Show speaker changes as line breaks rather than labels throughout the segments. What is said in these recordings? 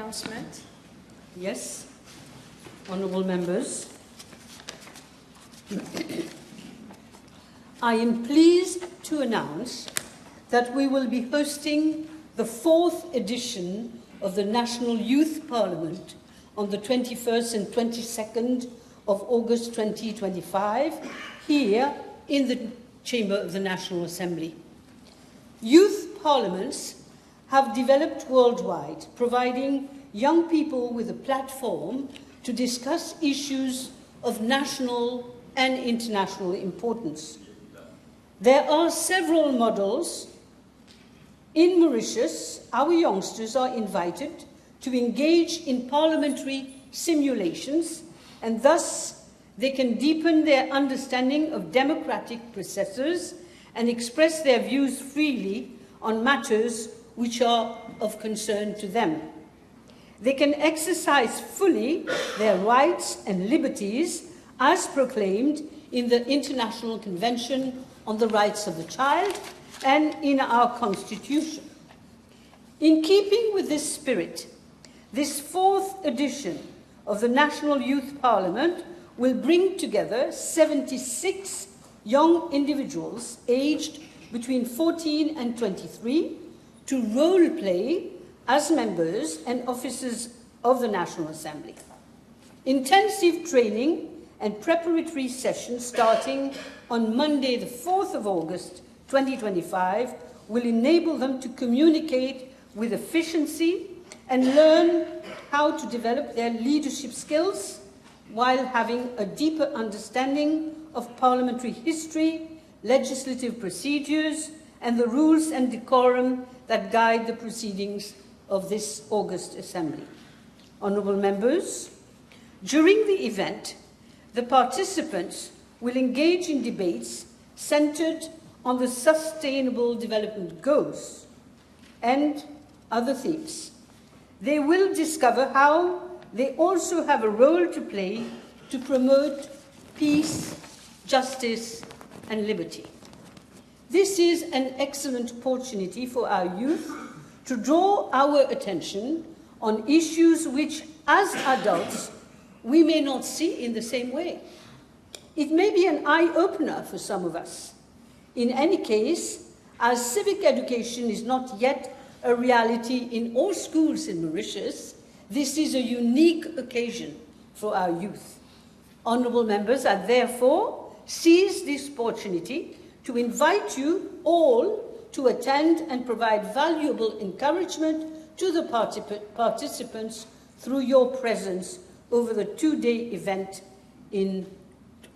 announcement.
Yes, honourable members. I am pleased to announce that we will be hosting the 4th edition of the National Youth Parliament on the 21st and 22nd of August 2025 here in the Chamber of the National Assembly. Youth parliaments have developed worldwide, providing young people with a platform to discuss issues of national and international importance. There are several models. In Mauritius, our youngsters are invited to engage in parliamentary simulations, and thus they can deepen their understanding of democratic processes and express their views freely on matters which are of concern to them. They can exercise fully their rights and liberties as proclaimed in the International Convention on the Rights of the Child and in our Constitution. In keeping with this spirit, this 4th edition of the National Youth Parliament will bring together 76 young individuals aged between 14 and 23 to role play as members and officers of the National Assembly. Intensive training and preparatory sessions starting on Monday, the 4th of August 2025, will enable them to communicate with efficiency and learn how to develop their leadership skills while having a deeper understanding of parliamentary history, legislative procedures, and the rules and decorum that guide the proceedings of this August Assembly. Honourable members, during the event, the participants will engage in debates centred on the Sustainable Development Goals and other themes. They will discover how they also have a role to play to promote peace, justice, and liberty. This is an excellent opportunity for our youth to draw our attention on issues which, as adults, we may not see in the same way. It may be an eye-opener for some of us. In any case, as civic education is not yet a reality in all schools in Mauritius, this is a unique occasion for our youth. Honourable members, I therefore seize this opportunity to invite you all to attend and provide valuable encouragement to the participants through your presence over the 2-day event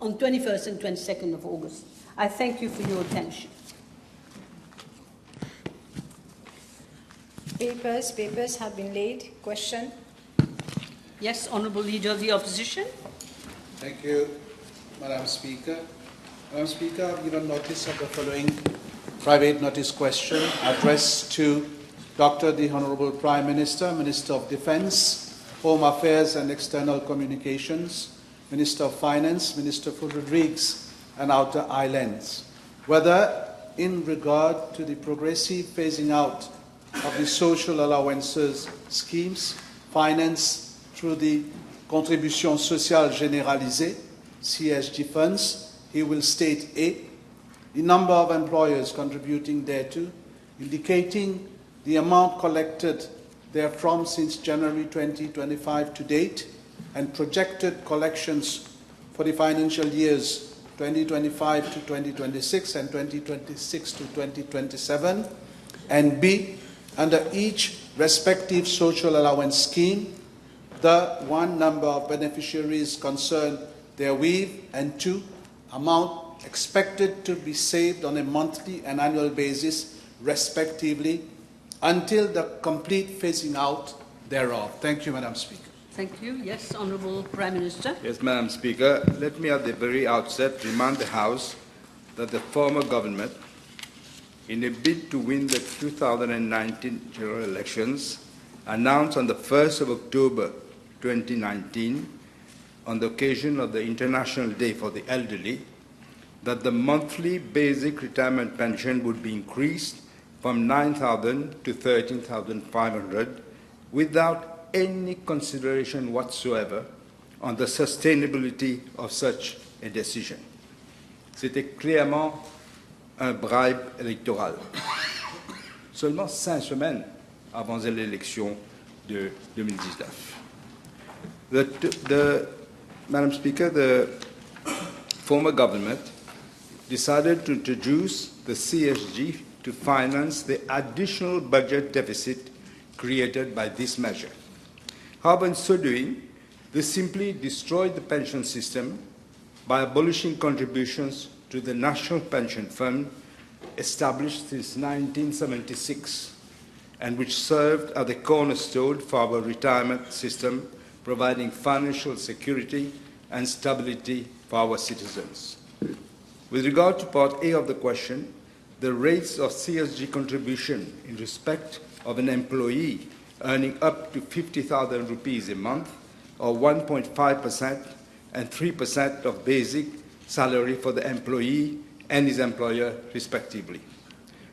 on 21st and 22nd of August. I thank you for your attention.
Papers have been laid. Question?
Yes, Honourable Leader of the Opposition.
Thank you, Madam Speaker. Madam Speaker, I've given notice of the following private notice question addressed to Dr. the Honourable Prime Minister, Minister of Defence, Home Affairs and External Communications, Minister of Finance, Minister for Rodrigues and Outer Islands, whether in regard to the progressive phasing out of the social allowances schemes financed through the Contribution Sociale Généralisée, CSG funds, he will state A, the number of employers contributing thereto, indicating the amount collected therefrom since January 2025 to date, and projected collections for the financial years 2025 to 2026 and 2026 to 2027, and B, under each respective social allowance scheme, the 1 number of beneficiaries concerned therewith, and 2, amount expected to be saved on a monthly and annual basis, respectively, until the complete phasing out thereof. Thank you, Madam Speaker.
Thank you. Yes, Honourable Prime Minister.
Yes, Madam Speaker. Let me at the very outset remind the House that the former government, in a bid to win the 2019 general elections, announced on the 1st of October 2019, on the occasion of the International Day for the Elderly, that the monthly basic retirement pension would be increased from 9,000 to 13,500 without any consideration whatsoever on the sustainability of such a decision. C'était clairement un bribe électoral. Seulement 5 semaines avant l'élection de 2019. Madam Speaker, the former government decided to introduce the CSG to finance the additional budget deficit created by this measure. However, in so doing, they simply destroyed the pension system by abolishing contributions to the National Pension Fund established since 1976 and which served as the cornerstone for our retirement system, providing financial security and stability for our citizens. With regard to Part A of the question, the rates of CSG contribution in respect of an employee earning up to 50,000 rupees a month, or 1.5% and 3% of basic salary for the employee and his employer, respectively.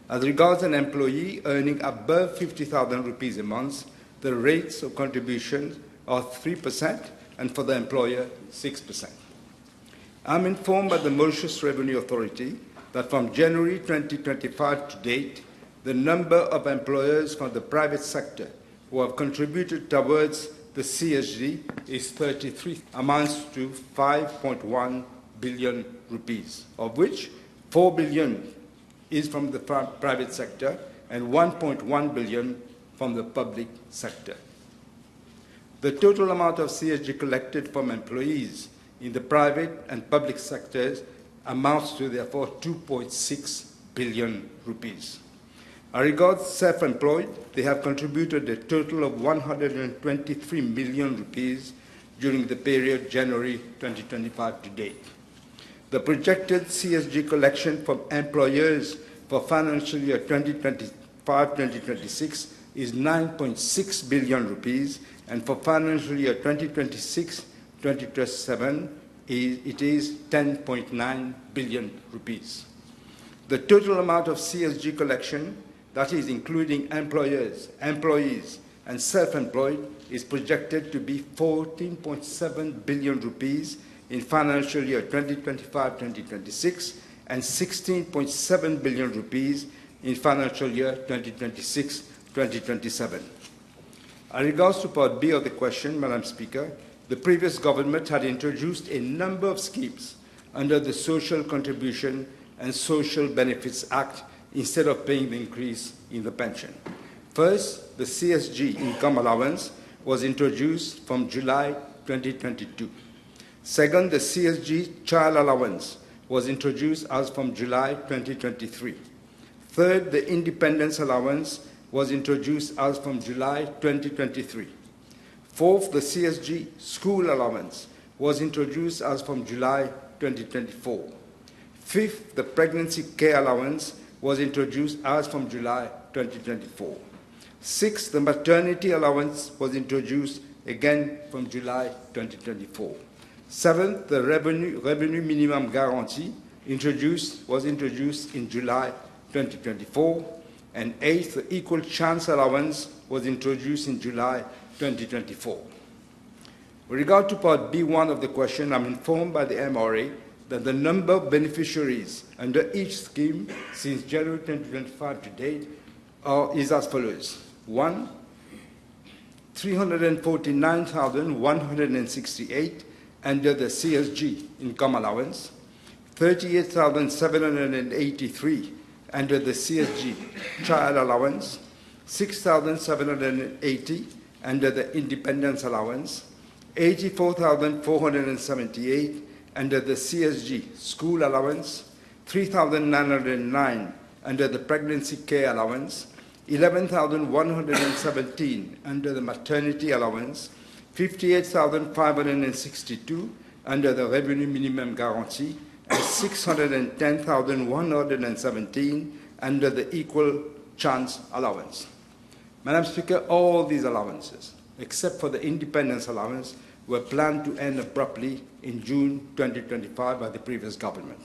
As regards an employee earning above 50,000 rupees a month, the rates of contribution are 3%, and for the employer, 6%. I'm informed by the Mauritius Revenue Authority that from January 2025 to date, the number of employers from the private sector who have contributed towards the CSG is 33, amounts to 5.1 billion rupees, of which 4 billion is from the private sector and 1.1 billion from the public sector. The total amount of CSG collected from employees in the private and public sectors amounts to, therefore, 2.6 billion rupees. As regards self-employed, they have contributed a total of 123 million rupees during the period January 2025 to date. The projected CSG collection from employers for financial year 2025-2026 is 9.6 billion rupees, and for financial year 2026-2027, it is 10.9 billion rupees. The total amount of CSG collection, that is including employers, employees, and self-employed, is projected to be 14.7 billion rupees in financial year 2025-2026 and 16.7 billion rupees in financial year 2026-2027. As regards to Part B of the question, Madam Speaker, the previous government had introduced a number of schemes under the Social Contribution and Social Benefits Act instead of paying the increase in the pension. First, the CSG income allowance was introduced from July 2022. Second, the CSG child allowance was introduced as from July 2023. Third, the independence allowance was introduced as from July 2023. Fourth, the CSG school allowance was introduced as from July 2024. Fifth, the pregnancy care allowance was introduced as from July 2024. Sixth, the maternity allowance was introduced again from July 2024. Seventh, the revenue minimum guarantee was introduced in July 2024. And eighth, the equal chance allowance was introduced in July 2024. With regard to Part B1 of the question, I'm informed by the MRA that the number of beneficiaries under each scheme since January 2025 to date is as follows. 1, 349,168 under the CSG income allowance, 38,783 under the CSG child allowance, 6,780 under the independence allowance, 84,478 under the CSG school allowance, 3,909 under the pregnancy care allowance, 11,117 under the maternity allowance, 58,562 under the revenue minimum guarantee, and 610,117 under the equal chance allowance. Madam Speaker, all these allowances, except for the independence allowance, were planned to end abruptly in June 2025 by the previous government.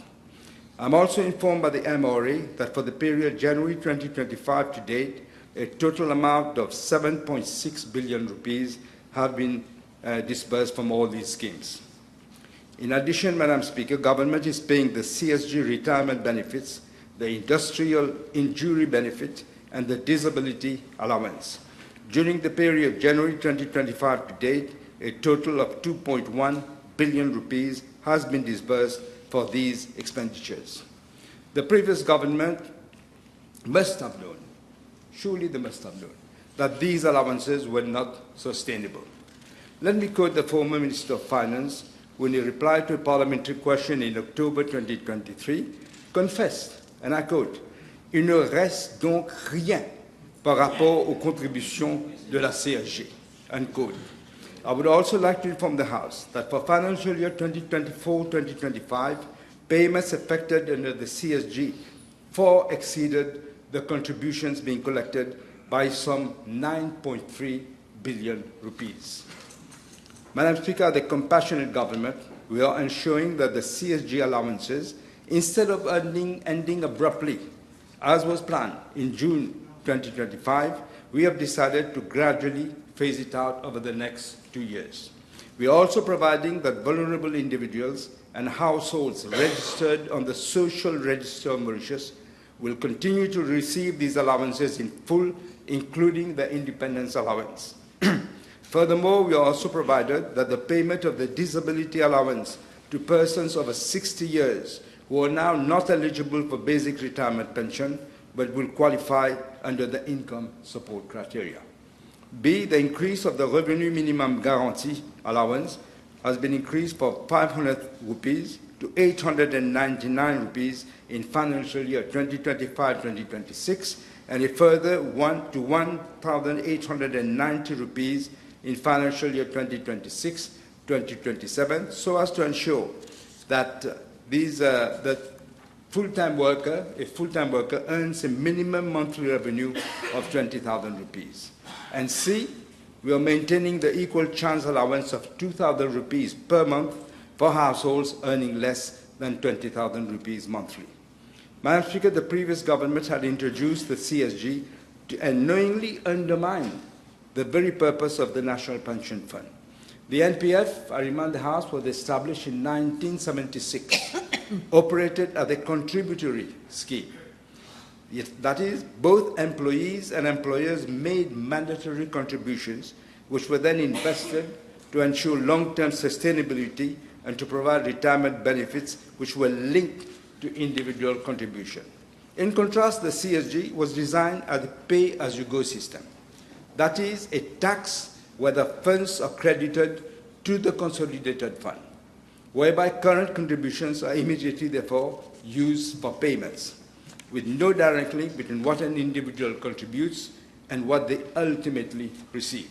I'm also informed by the MRA that for the period January 2025 to date, a total amount of 7.6 billion rupees have been disbursed from all these schemes. In addition, Madam Speaker, government is paying the CSG retirement benefits, the industrial injury benefit, and the disability allowance. During the period January 2025 to date, a total of 2.1 billion rupees has been disbursed for these expenditures. The previous government must have known, surely they must have known, that these allowances were not sustainable. Let me quote the former Minister of Finance, who in a reply to a parliamentary question in October 2023, confessed, and I quote, « Il ne reste donc rien par rapport aux contributions de la CSG », unquote. I would also like to inform the House that for financial year 2024-2025, payments effected under the CSG far exceeded the contributions being collected by some 9.3 billion rupees. Madam Speaker, the compassionate government, we are ensuring that the CSG allowances, instead of ending abruptly, as was planned in June 2025, we have decided to gradually phase it out over the next 2 years. We are also providing that vulnerable individuals and households registered on the social register of Mauritius will continue to receive these allowances in full, including the independence allowance. Furthermore, we also provided that the payment of the disability allowance to persons over 60 years who are now not eligible for basic retirement pension but will qualify under the income support criteria. B, the increase of the revenue minimum guarantee allowance has been increased from 500 rupees to 899 rupees in financial year 2025-2026 and a further 1,890 rupees in financial year 2026-2027, so as to ensure that a full-time worker earns a minimum monthly revenue of 20,000 rupees. And C, we are maintaining the equal chance allowance of 2,000 rupees per month for households earning less than 20,000 rupees monthly. Madam Speaker, the previous government had introduced the CSG and knowingly undermined the very purpose of the National Pension Fund. The NPF, I remind the House, was established in 1976, operated as a contributory scheme. That is, both employees and employers made mandatory contributions, which were then invested to ensure long-term sustainability and to provide retirement benefits which were linked to individual contribution. In contrast, the CSG was designed as a pay-as-you-go system. That is, a tax where the funds are credited to the consolidated fund, whereby current contributions are immediately, therefore, used for payments, with no direct link between what an individual contributes and what they ultimately receive.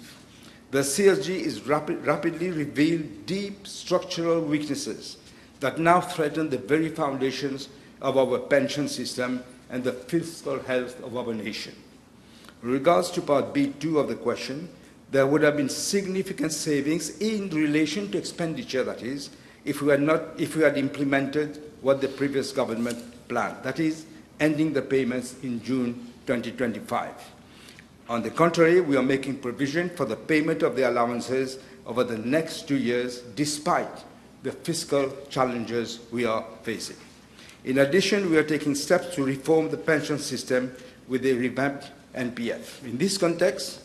The CSG is rapidly revealed deep structural weaknesses that now threaten the very foundations of our pension system and the fiscal health of our nation. In regards to Part B2 of the question, there would have been significant savings in relation to expenditure, that is, if we had implemented what the previous government planned, that is, ending the payments in June 2025. On the contrary, we are making provision for the payment of the allowances over the next 2 years, despite the fiscal challenges we are facing. In addition, we are taking steps to reform the pension system with a revamped NPF. In this context,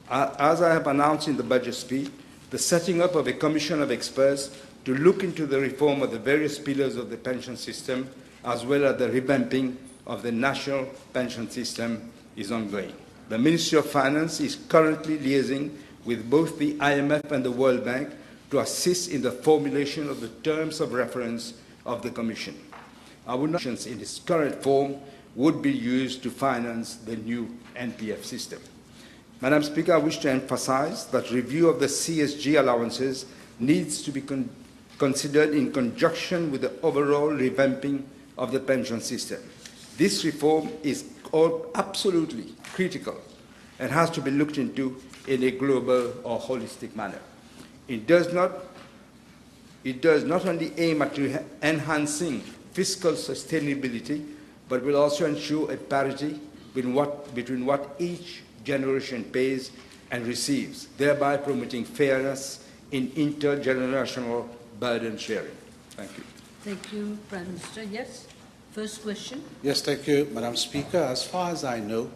as I have announced in the budget speech, the setting up of a commission of experts to look into the reform of the various pillars of the pension system, as well as the revamping of the national pension system, is ongoing. The Ministry of Finance is currently liaising with both the IMF and the World Bank to assist in the formulation of the terms of reference of the Commission. Our notions in its current form would be used to finance the new NPF system. Madam Speaker, I wish to emphasize that review of the CSG allowances needs to be considered in conjunction with the overall revamping of the pension system. This reform is absolutely critical and has to be looked into in a global or holistic manner. It does not only aim at enhancing fiscal sustainability, but will also ensure a parity between what each generation pays and receives, thereby promoting fairness in intergenerational burden sharing. Thank you.
Thank you, Prime Minister. Yes, first question.
Yes, thank you, Madam Speaker. As far as I know,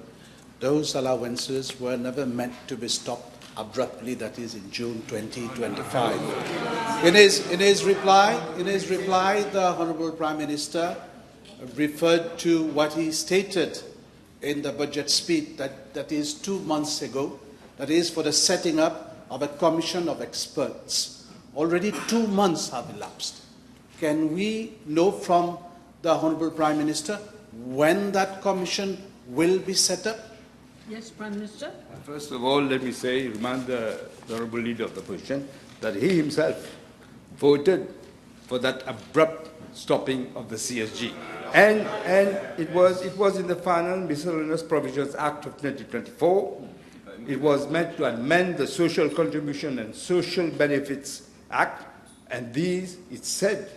those allowances were never meant to be stopped abruptly, that is in June 2025. In his reply, the Honourable Prime Minister referred to what he stated in the budget speech, that is 2 months ago, that is for the setting up of a commission of experts. Already 2 months have elapsed. Can we know from the Honourable Prime Minister when that commission will be set up?
Yes, Prime Minister.
First of all, let me remind the Honourable Leader of the Opposition that he himself voted for that abrupt stopping of the CSG. And it was in the final Miscellaneous Provisions Act of 2024. It was meant to amend the Social Contribution and Social Benefits Act, and it is said,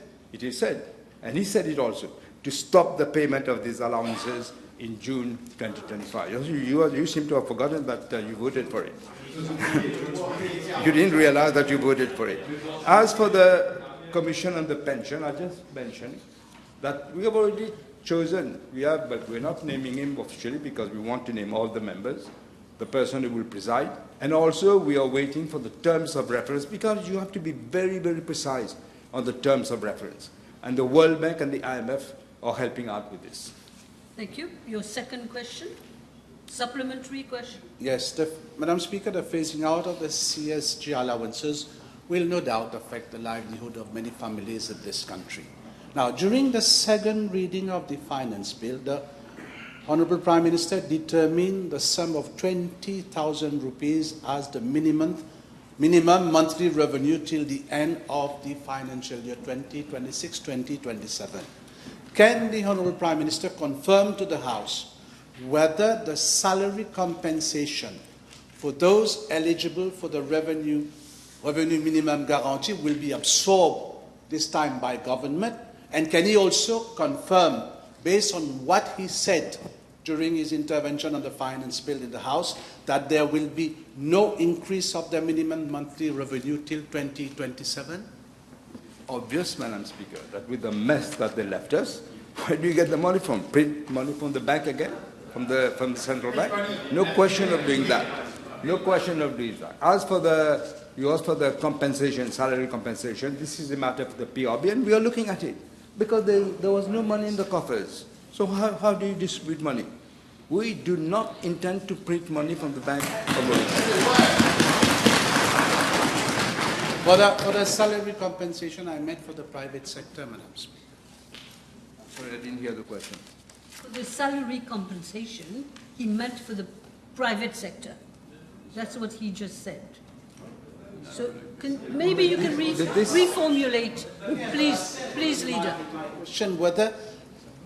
and he said it also, to stop the payment of these allowances in June 2025. You seem to have forgotten that you voted for it. You didn't realize that you voted for it. As for the Commission on the Pension, I just mentioned that we have already chosen, but we're not naming him officially because we want to name all the members, the person who will preside, and also we are waiting for the terms of reference because you have to be very, very precise on the terms of reference. And the World Bank and the IMF are helping out with this.
Thank you. Your second question? Supplementary question?
Yes, Madam Speaker, the phasing out of the CSG allowances will no doubt affect the livelihood of many families in this country. Now, during the second reading of the Finance Bill, the Honourable Prime Minister determined the sum of 20,000 rupees as the minimum monthly revenue till the end of the financial year 2026-2027. Can the Honourable Prime Minister confirm to the House whether the salary compensation for those eligible for the revenue minimum guarantee will be absorbed this time by government? And can he also confirm, based on what he said during his intervention on the Finance Bill in the House, that there will be no increase of the minimum monthly revenue till 2027?
Obvious, Madam Speaker, that with the mess that they left us, where do you get the money from? Print money from the bank again? From the central bank? No question of doing that. No question of doing that. As for you asked for the compensation, salary compensation, this is a matter for the PRB, and we are looking at it. Because there was no money in the coffers. So how do you distribute money? We do not intend to print money from the bank.
For the salary compensation, I meant for the private sector, Madam Speaker.
Sorry, I didn't hear the question.
For the salary compensation, he meant for the private sector. That's what he just said. So maybe you can reformulate, please, Leader.
Question whether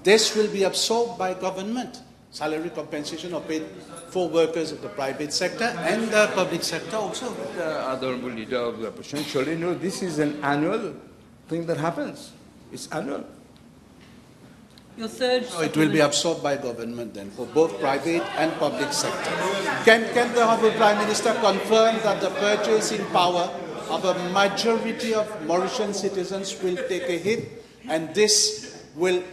this will be absorbed by government, salary compensation or paid for workers of the private sector and the public sector also.
The Honourable Leader of the Opposition surely knows this is an annual thing that happens. It's annual.
Your third.
So it will be absorbed by government then for both private and public sector. Can the Honourable Prime Minister confirm that the purchasing power of a majority of Mauritian citizens will take a hit, and this will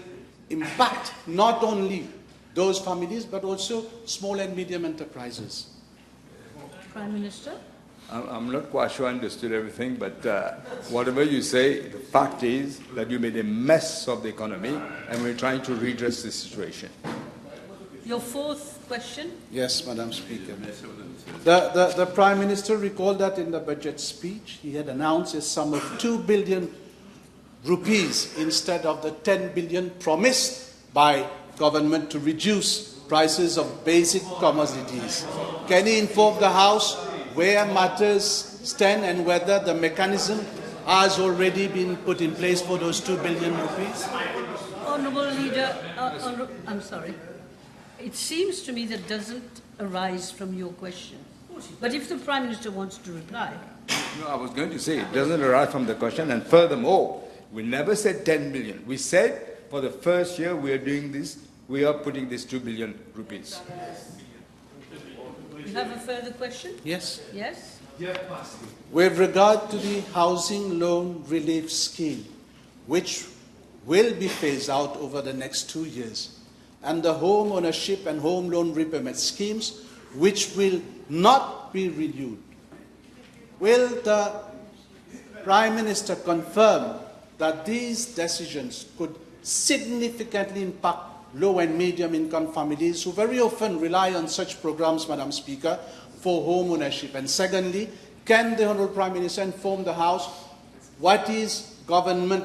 impact not only those families but also small and medium enterprises?
Prime Minister?
I'm not quite sure I understood everything, but whatever you say, the fact is that you made a mess of the economy and we're trying to redress the situation.
Your fourth question?
Yes, Madam Speaker. The Prime Minister recalled that in the budget speech he had announced a sum of 2 billion rupees instead of the 10 billion promised by government to reduce prices of basic commodities. Can he inform the House where matters stand and whether the mechanism has already been put in place for those 2 billion rupees?
Honourable Leader, I'm sorry. It seems to me that doesn't arise from your question. But if the Prime Minister wants to reply.
No, I was going to say it doesn't arise from the question, and furthermore, we never said 10 billion. We said for the first year we are doing this, we are putting this 2 billion rupees.
You have a further question?
Yes.
Yes?
With regard to the housing loan relief scheme, which will be phased out over the next 2 years, and the home ownership and home loan repayment schemes, which will not be renewed, will the Prime Minister confirm that these decisions could significantly impact low and medium income families who very often rely on such programs, Madam Speaker, for home ownership? And secondly, can the Honourable Prime Minister inform the House what does government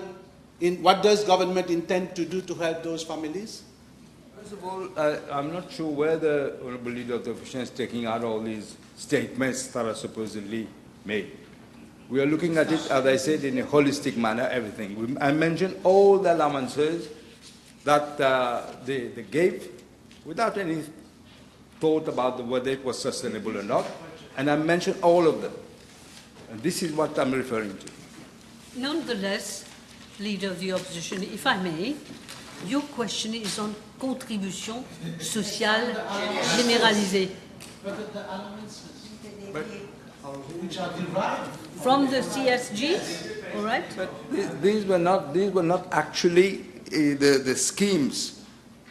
intend to do to help those families?
First of all, I'm not sure where the Honourable Leader of the Opposition is taking out all these statements that are supposedly made. We are looking at it, as I said, in a holistic manner, everything. I mentioned all the allowances that they gave without any thought about whether it was sustainable or not, and I mentioned all of them. And this is what I'm referring to.
Nonetheless, Leader of the Opposition, if I may, your question is on Contribution Sociale Généralisée.
Which are derived
from the CSG, all right?
But these were not actually the schemes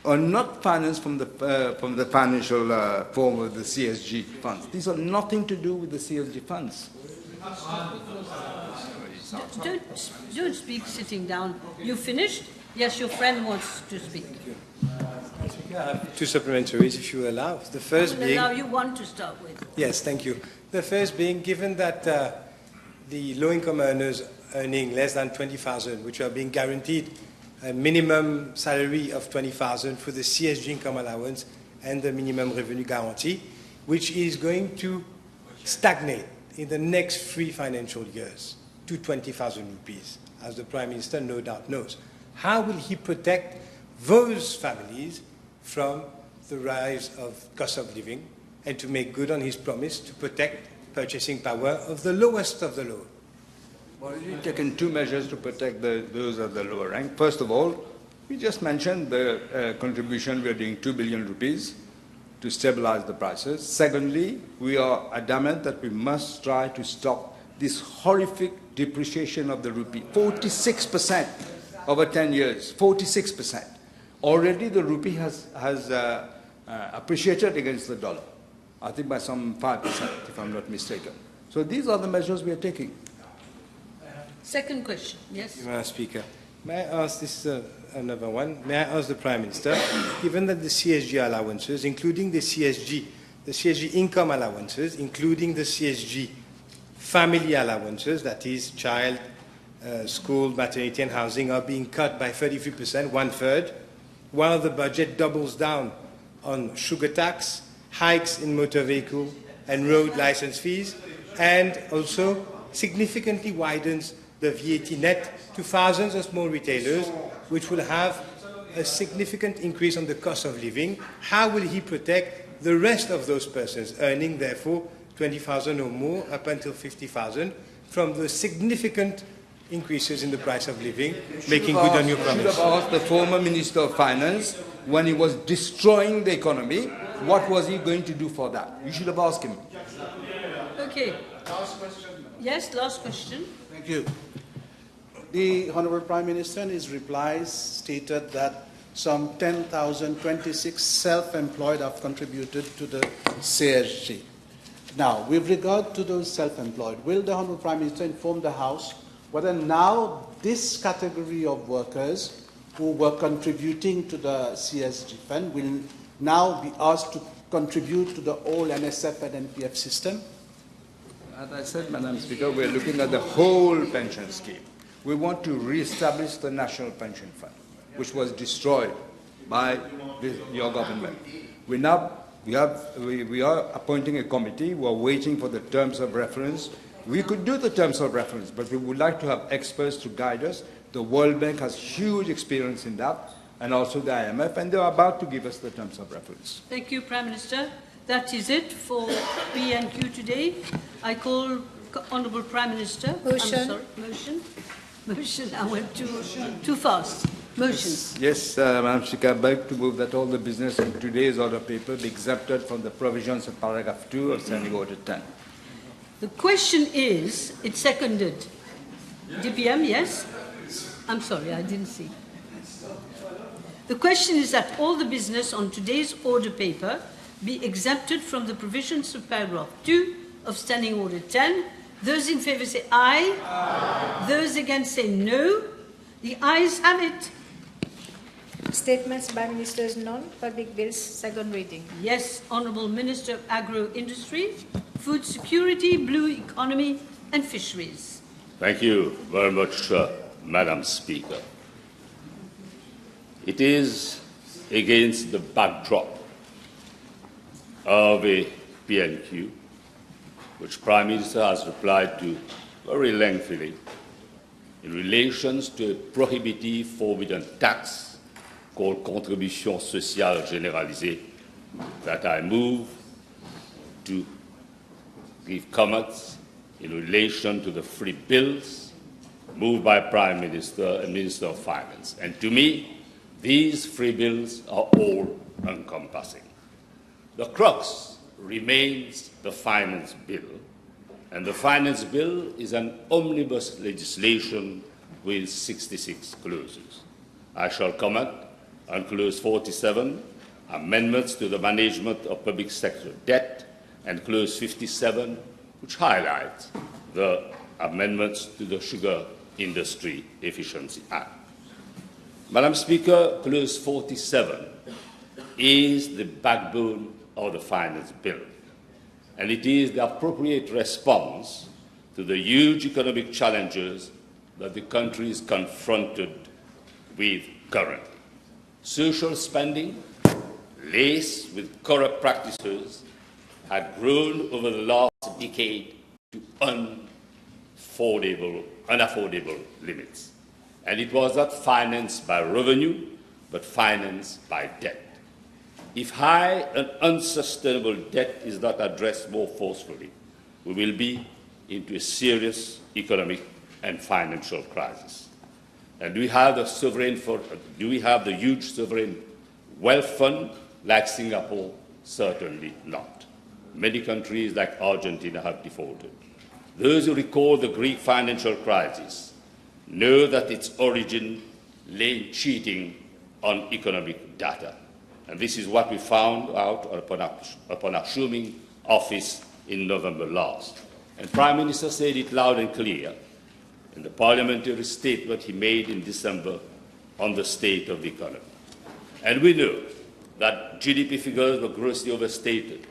are not financed from the financial form of the CSG funds. These are nothing to do with the CSG funds.
Don't speak sitting down. You finished? Yes, your friend wants to speak.
I have two supplementaries, if you allow. The first being...
allow you one to start with.
Yes, thank you. The first being, given that the low-income earners earning less than 20,000, which are being guaranteed a minimum salary of 20,000 for the CSG income allowance and the minimum revenue guarantee, which is going to stagnate in the next 3 financial years to 20,000 rupees, as the Prime Minister no doubt knows. How will he protect those families from the rise of cost of living and to make good on his promise to protect purchasing power of the lowest of the low?
Well, we've taken 2 measures to protect those at the lower rank. First of all, we just mentioned the contribution. We are doing 2 billion rupees to stabilize the prices. Secondly, we are adamant that we must try to stop this horrific depreciation of the rupee. 46% over 10 years, 46%. Already the rupee has appreciated against the dollar, I think by some 5%, if I'm not mistaken. So these are the measures we are taking.
Second question, yes?
Madam Speaker, may I ask this another one? May I ask the Prime Minister, given that the CSG allowances, including the CSG income allowances, including the CSG family allowances, that is child, school, maternity and housing, are being cut by 33%, 1/3, while the budget doubles down on sugar tax, hikes in motor vehicle and road license fees, and also significantly widens the VAT net to thousands of small retailers, which will have a significant increase on the cost of living. How will he protect the rest of those persons earning, therefore, 20,000 or more up until 50,000 from the significant increases in the price of living, making good on your promise?
You should have asked the former Minister of Finance, when he was destroying the economy, what was he going to do for that? You should have asked him.
Okay.
Last question.
Yes, last question.
Thank you. The Honourable Prime Minister in his replies stated that some 10,026 self-employed have contributed to the CSG. Now, with regard to those self-employed, will the Honourable Prime Minister inform the House whether now this category of workers who were contributing to the CSG fund will now be asked to contribute to the whole NSF and NPF system?
As I said, Madam Speaker, we are looking at the whole pension scheme. We want to re-establish the National Pension Fund, which was destroyed by your government. We are appointing a committee. We are waiting for the terms of reference. We could do the terms of reference, but we would like to have experts to guide us. The World Bank has huge experience in that, and also the IMF, and they are about to give us the terms of reference.
Thank you, Prime Minister. That is it for PNQ today. I call Honourable Prime Minister.
Motion.
I'm sorry, motion. Motion. I went too fast. Motion.
Yes, Madam Speaker, I beg to move that all the business in today's order paper be exempted from the provisions of paragraph 2 of Standing Order 10.
The question is, it's seconded. DPM, yes? I'm sorry, I didn't see. The question is that all the business on today's order paper be exempted from the provisions of paragraph 2 of Standing Order 10. Those in favour say aye. Aye. Those against say no. The ayes have it.
Statements by ministers none. Public bills, second reading.
Yes, Honourable Minister of Agro-Industry, Food Security, Blue Economy and Fisheries.
Thank you very much, Madam Speaker. It is against the backdrop of a PNQ, which Prime Minister has replied to very lengthily in relation to a prohibitive forbidden tax called Contribution Sociale Généralisée, that I move to give comments in relation to the three bills moved by Prime Minister and Minister of Finance. And to me, these three bills are all encompassing. The crux remains the finance bill, and the finance bill is an omnibus legislation with 66 clauses. I shall comment on clause 47, amendments to the management of public sector debt, and clause 57, which highlights the amendments to the Sugar Industry Efficiency Act. Madam Speaker, clause 47 is the backbone of the finance bill, and it is the appropriate response to the huge economic challenges that the country is confronted with currently. Social spending, laced with corrupt practices, had grown over the last decade to unaffordable limits. And it was not financed by revenue, but financed by debt. If high and unsustainable debt is not addressed more forcefully, we will be into a serious economic and financial crisis. And do we have the huge sovereign wealth fund like Singapore? Certainly not. Many countries like Argentina have defaulted. Those who recall the Greek financial crisis know that its origin lay in cheating on economic data. And this is what we found out upon assuming office in November last. And Prime Minister said it loud and clear in the parliamentary statement he made in December on the state of the economy. And we know that GDP figures were grossly overstated,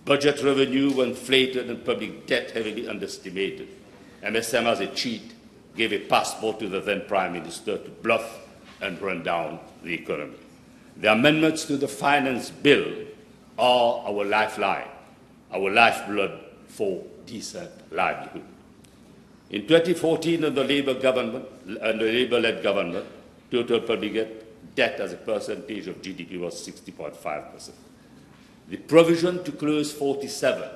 budget revenue were inflated, and public debt heavily underestimated. MSM as a cheat gave a passport to the then Prime Minister to bluff and run down the economy. The amendments to the finance bill are our lifeline, our lifeblood for decent livelihood. In 2014, under the Labour-led government, total public debt as a percentage of GDP was 60.5%. The provision to clause 47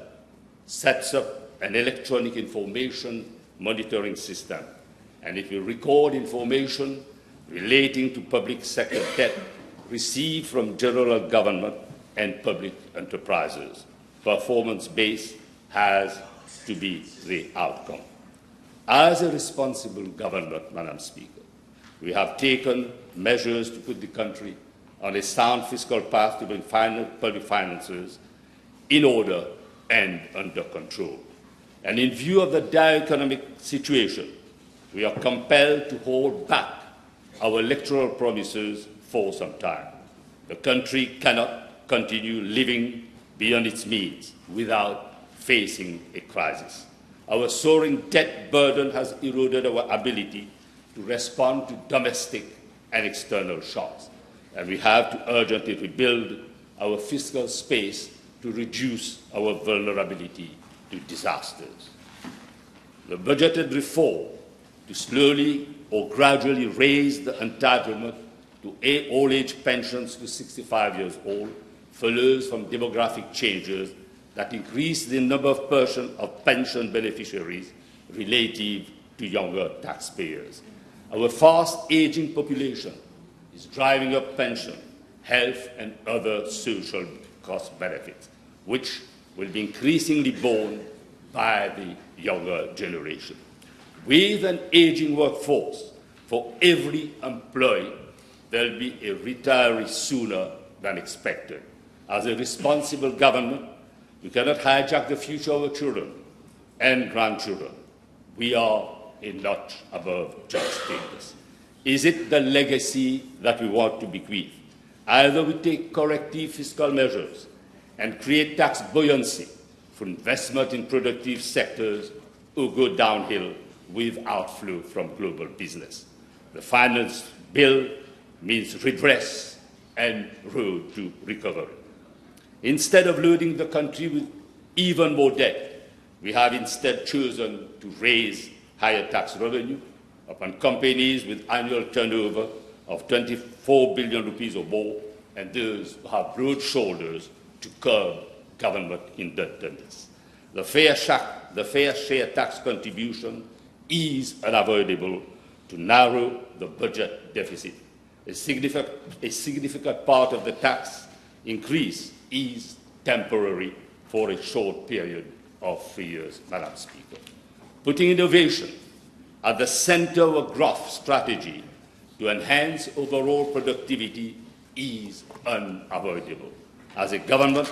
sets up an electronic information monitoring system, and it will record information relating to public sector debt received from general government and public enterprises. Performance-based has to be the outcome. As a responsible government, Madam Speaker, we have taken measures to put the country on a sound fiscal path to bring public finances in order and under control. And in view of the dire economic situation, we are compelled to hold back our electoral promises for some time. The country cannot continue living beyond its means without facing a crisis. Our soaring debt burden has eroded our ability to respond to domestic and external shocks, and we have to urgently rebuild our fiscal space to reduce our vulnerability to disasters. The budgeted reform to slowly or gradually raise the entitlement to all-age pensions to 65 years old follows from demographic changes that increase the number of pension beneficiaries relative to younger taxpayers. Our fast-aging population driving up pension, health and other social cost benefits, which will be increasingly borne by the younger generation. With an aging workforce, for every employee, there will be a retiree sooner than expected. As a responsible government, we cannot hijack the future of our children and grandchildren. We are a notch above just status. Is it the legacy that we want to bequeath? Either we take corrective fiscal measures and create tax buoyancy for investment in productive sectors or go downhill with outflow from global business. The finance bill means redress and road to recovery. Instead of loading the country with even more debt, we have instead chosen to raise higher tax revenue upon companies with annual turnover of 24 billion rupees or more, and those who have broad shoulders to curb government indebtedness. The fair share tax contribution is unavoidable to narrow the budget deficit. A significant part of the tax increase is temporary for a short period of 3 years, Madam Speaker. Putting innovation at the center of a growth strategy to enhance overall productivity is unavoidable. As a government,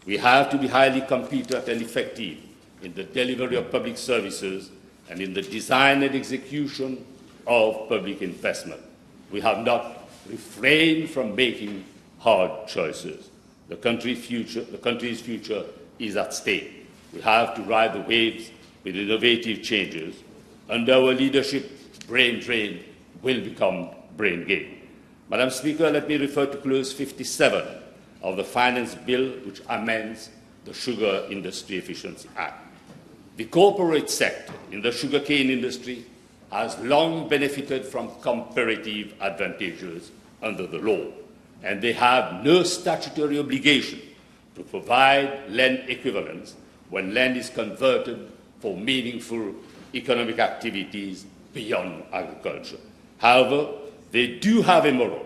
we have to be highly competent and effective in the delivery of public services and in the design and execution of public investment. We have not refrained from making hard choices. The country's future is at stake. We have to ride the waves with innovative changes. Under our leadership, brain drain will become brain gain. Madam Speaker, let me refer to Clause 57 of the Finance Bill, which amends the Sugar Industry Efficiency Act. The corporate sector in the sugarcane industry has long benefited from comparative advantages under the law, and they have no statutory obligation to provide land equivalents when land is converted for meaningful economic activities beyond agriculture. However, they do have a moral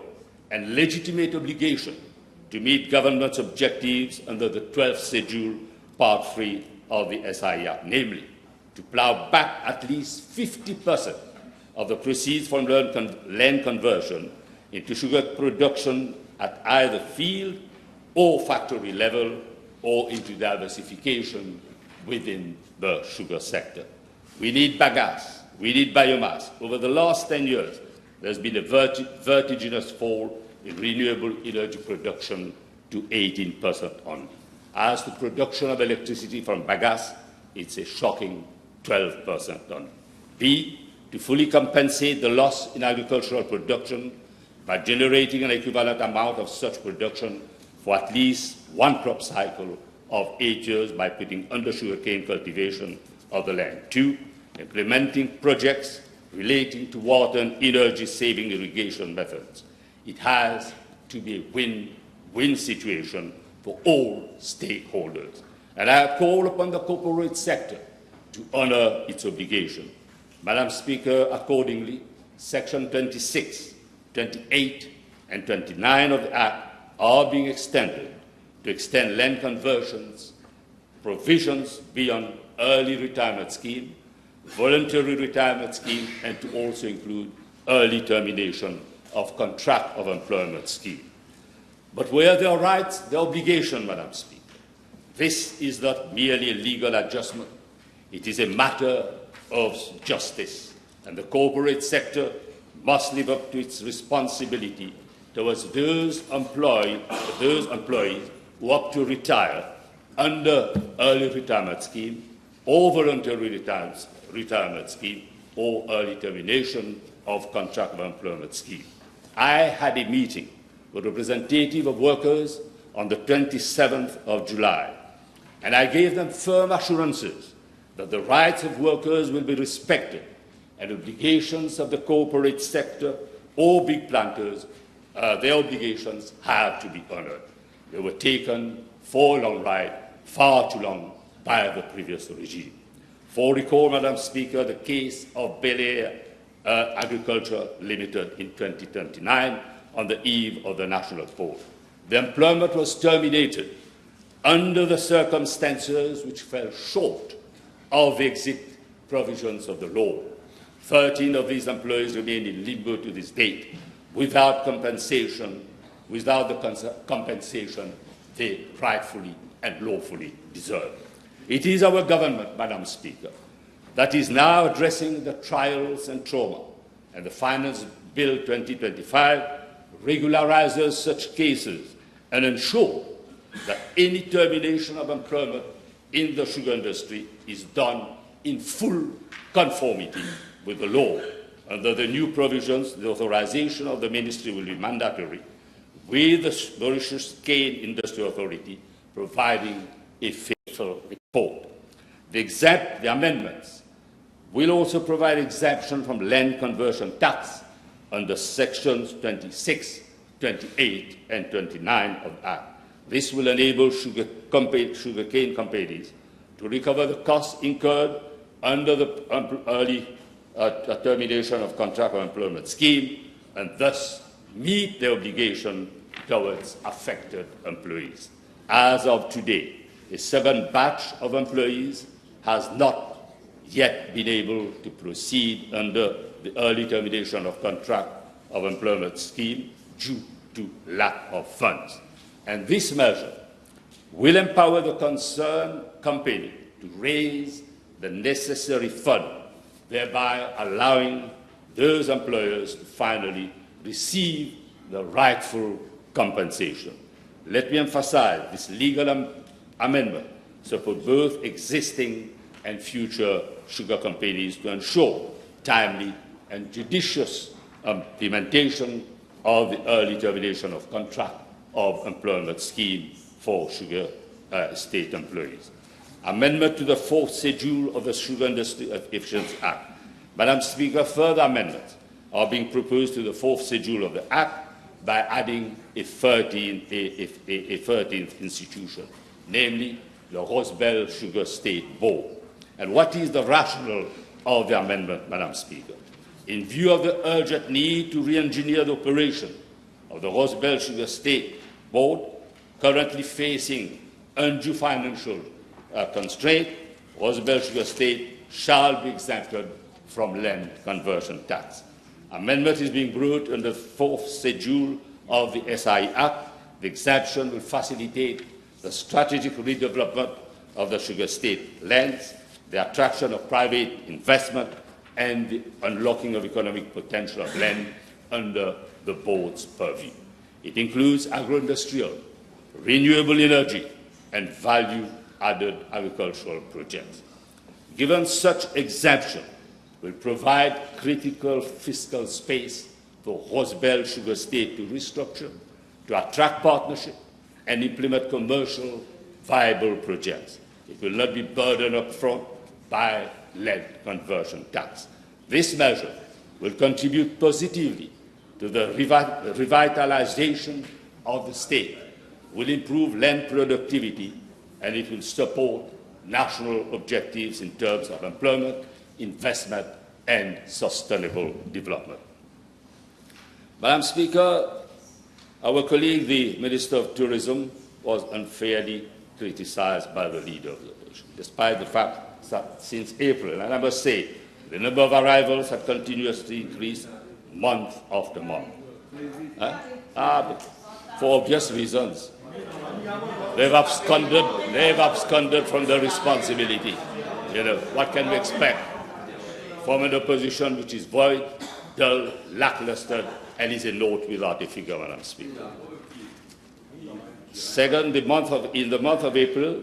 and legitimate obligation to meet government's objectives under the 12th Schedule, Part 3 of the SI Act, namely, to plough back at least 50% of the proceeds from land conversion into sugar production at either field or factory level or into diversification within the sugar sector. We need bagasse, we need biomass. Over the last 10 years, there's been a vertiginous fall in renewable energy production to 18% only. As to production of electricity from bagasse, it's a shocking 12% only. B, to fully compensate the loss in agricultural production by generating an equivalent amount of such production for at least one crop cycle of 8 years by putting under sugarcane cultivation of the land. 2, implementing projects relating to water and energy-saving irrigation methods. It has to be a win-win situation for all stakeholders. And I call upon the corporate sector to honour its obligation. Madam Speaker, accordingly, Section 26, 28 and 29 of the Act are being extended to extend land conversions, provisions beyond early retirement scheme, voluntary retirement scheme, and to also include early termination of contract of employment scheme. But where there are rights, there are obligations, Madam Speaker. This is not merely a legal adjustment. It is a matter of justice, and the corporate sector must live up to its responsibility towards those employees who opt to retire under early retirement scheme or voluntary retirement scheme or early termination of contract of employment scheme. I had a meeting with representatives of workers on the 27th of July, and I gave them firm assurances that the rights of workers will be respected and obligations of the corporate sector or big planters, their obligations have to be honoured. They were taken for a long ride, far too long, by the previous regime. For recall, Madam Speaker, the case of Bel Air Agriculture Limited in 2029, on the eve of the national poll. The employment was terminated under the circumstances which fell short of the exit provisions of the law. 13 of these employees remain in limbo to this date, without compensation, without the compensation they rightfully and lawfully deserve. It is our government, Madam Speaker, that is now addressing the trials and trauma, and the Finance Bill 2025 regularizes such cases and ensures that any termination of employment in the sugar industry is done in full conformity with the law. Under the new provisions, the authorization of the Ministry will be mandatory, with the Mauritius Cane Industry Authority providing a faithful report. The amendments will also provide exemption from land conversion tax under sections 26, 28, and 29 of the Act. This will enable sugarcane companies to recover the costs incurred under the early termination of contract of employment scheme, and thus meet their obligation towards affected employees. As of today, a second batch of employees has not yet been able to proceed under the early termination of contract of employment scheme due to lack of funds. And this measure will empower the concerned company to raise the necessary fund, thereby allowing those employers to finally receive the rightful compensation. Let me emphasize this legal amendment supports both existing and future sugar companies to ensure timely and judicious implementation of the early termination of contract of employment scheme for sugar estate employees. Amendment to the fourth schedule of the Sugar Industry Efficiency Act. Madam Speaker, further amendments are being proposed to the fourth schedule of the Act by adding a 13th institution, namely the Rosebel Sugar Estate Board. And what is the rationale of the amendment, Madam Speaker? In view of the urgent need to re-engineer the operation of the Rosebel Sugar Estate Board, currently facing undue financial constraint, Rosebel Sugar Estate shall be exempted from land conversion tax. Amendment is being brought under the fourth schedule of the SI Act. The exemption will facilitate the strategic redevelopment of the sugar estate lands, the attraction of private investment, and the unlocking of economic potential of land under the board's purview. It includes agro-industrial, renewable energy, and value-added agricultural projects. Given such exemption, will provide critical fiscal space for Rosebel Sugar Estate to restructure, to attract partnership, and implement commercial viable projects. It will not be burdened up front by land conversion tax. This measure will contribute positively to the revitalization of the state, will improve land productivity, and it will support national objectives in terms of employment, investment, and sustainable development. Madam Speaker, our colleague, the Minister of Tourism, was unfairly criticized by the leader of the opposition, despite the fact that since April, and I must say, the number of arrivals had continuously increased month after month. For obvious reasons. They've absconded from their responsibility. You know, what can we expect from an opposition which is void, dull, lackluster, and is a note without a figure, Madam Speaker? Second, in the month of April,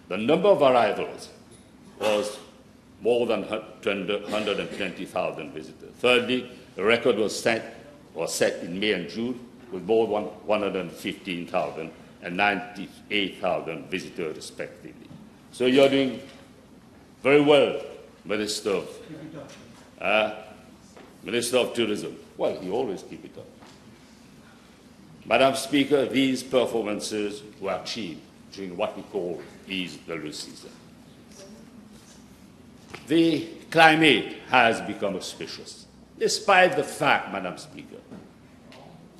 the number of arrivals was more than 120,000 visitors. Thirdly, the record was set in May and June with more than 115,000 and 98,000 visitors respectively. So you're doing very well, Minister of Tourism. Well, you always keep it up. Madam Speaker, these performances were achieved during what we call the low season. The climate has become auspicious, despite the fact, Madam Speaker,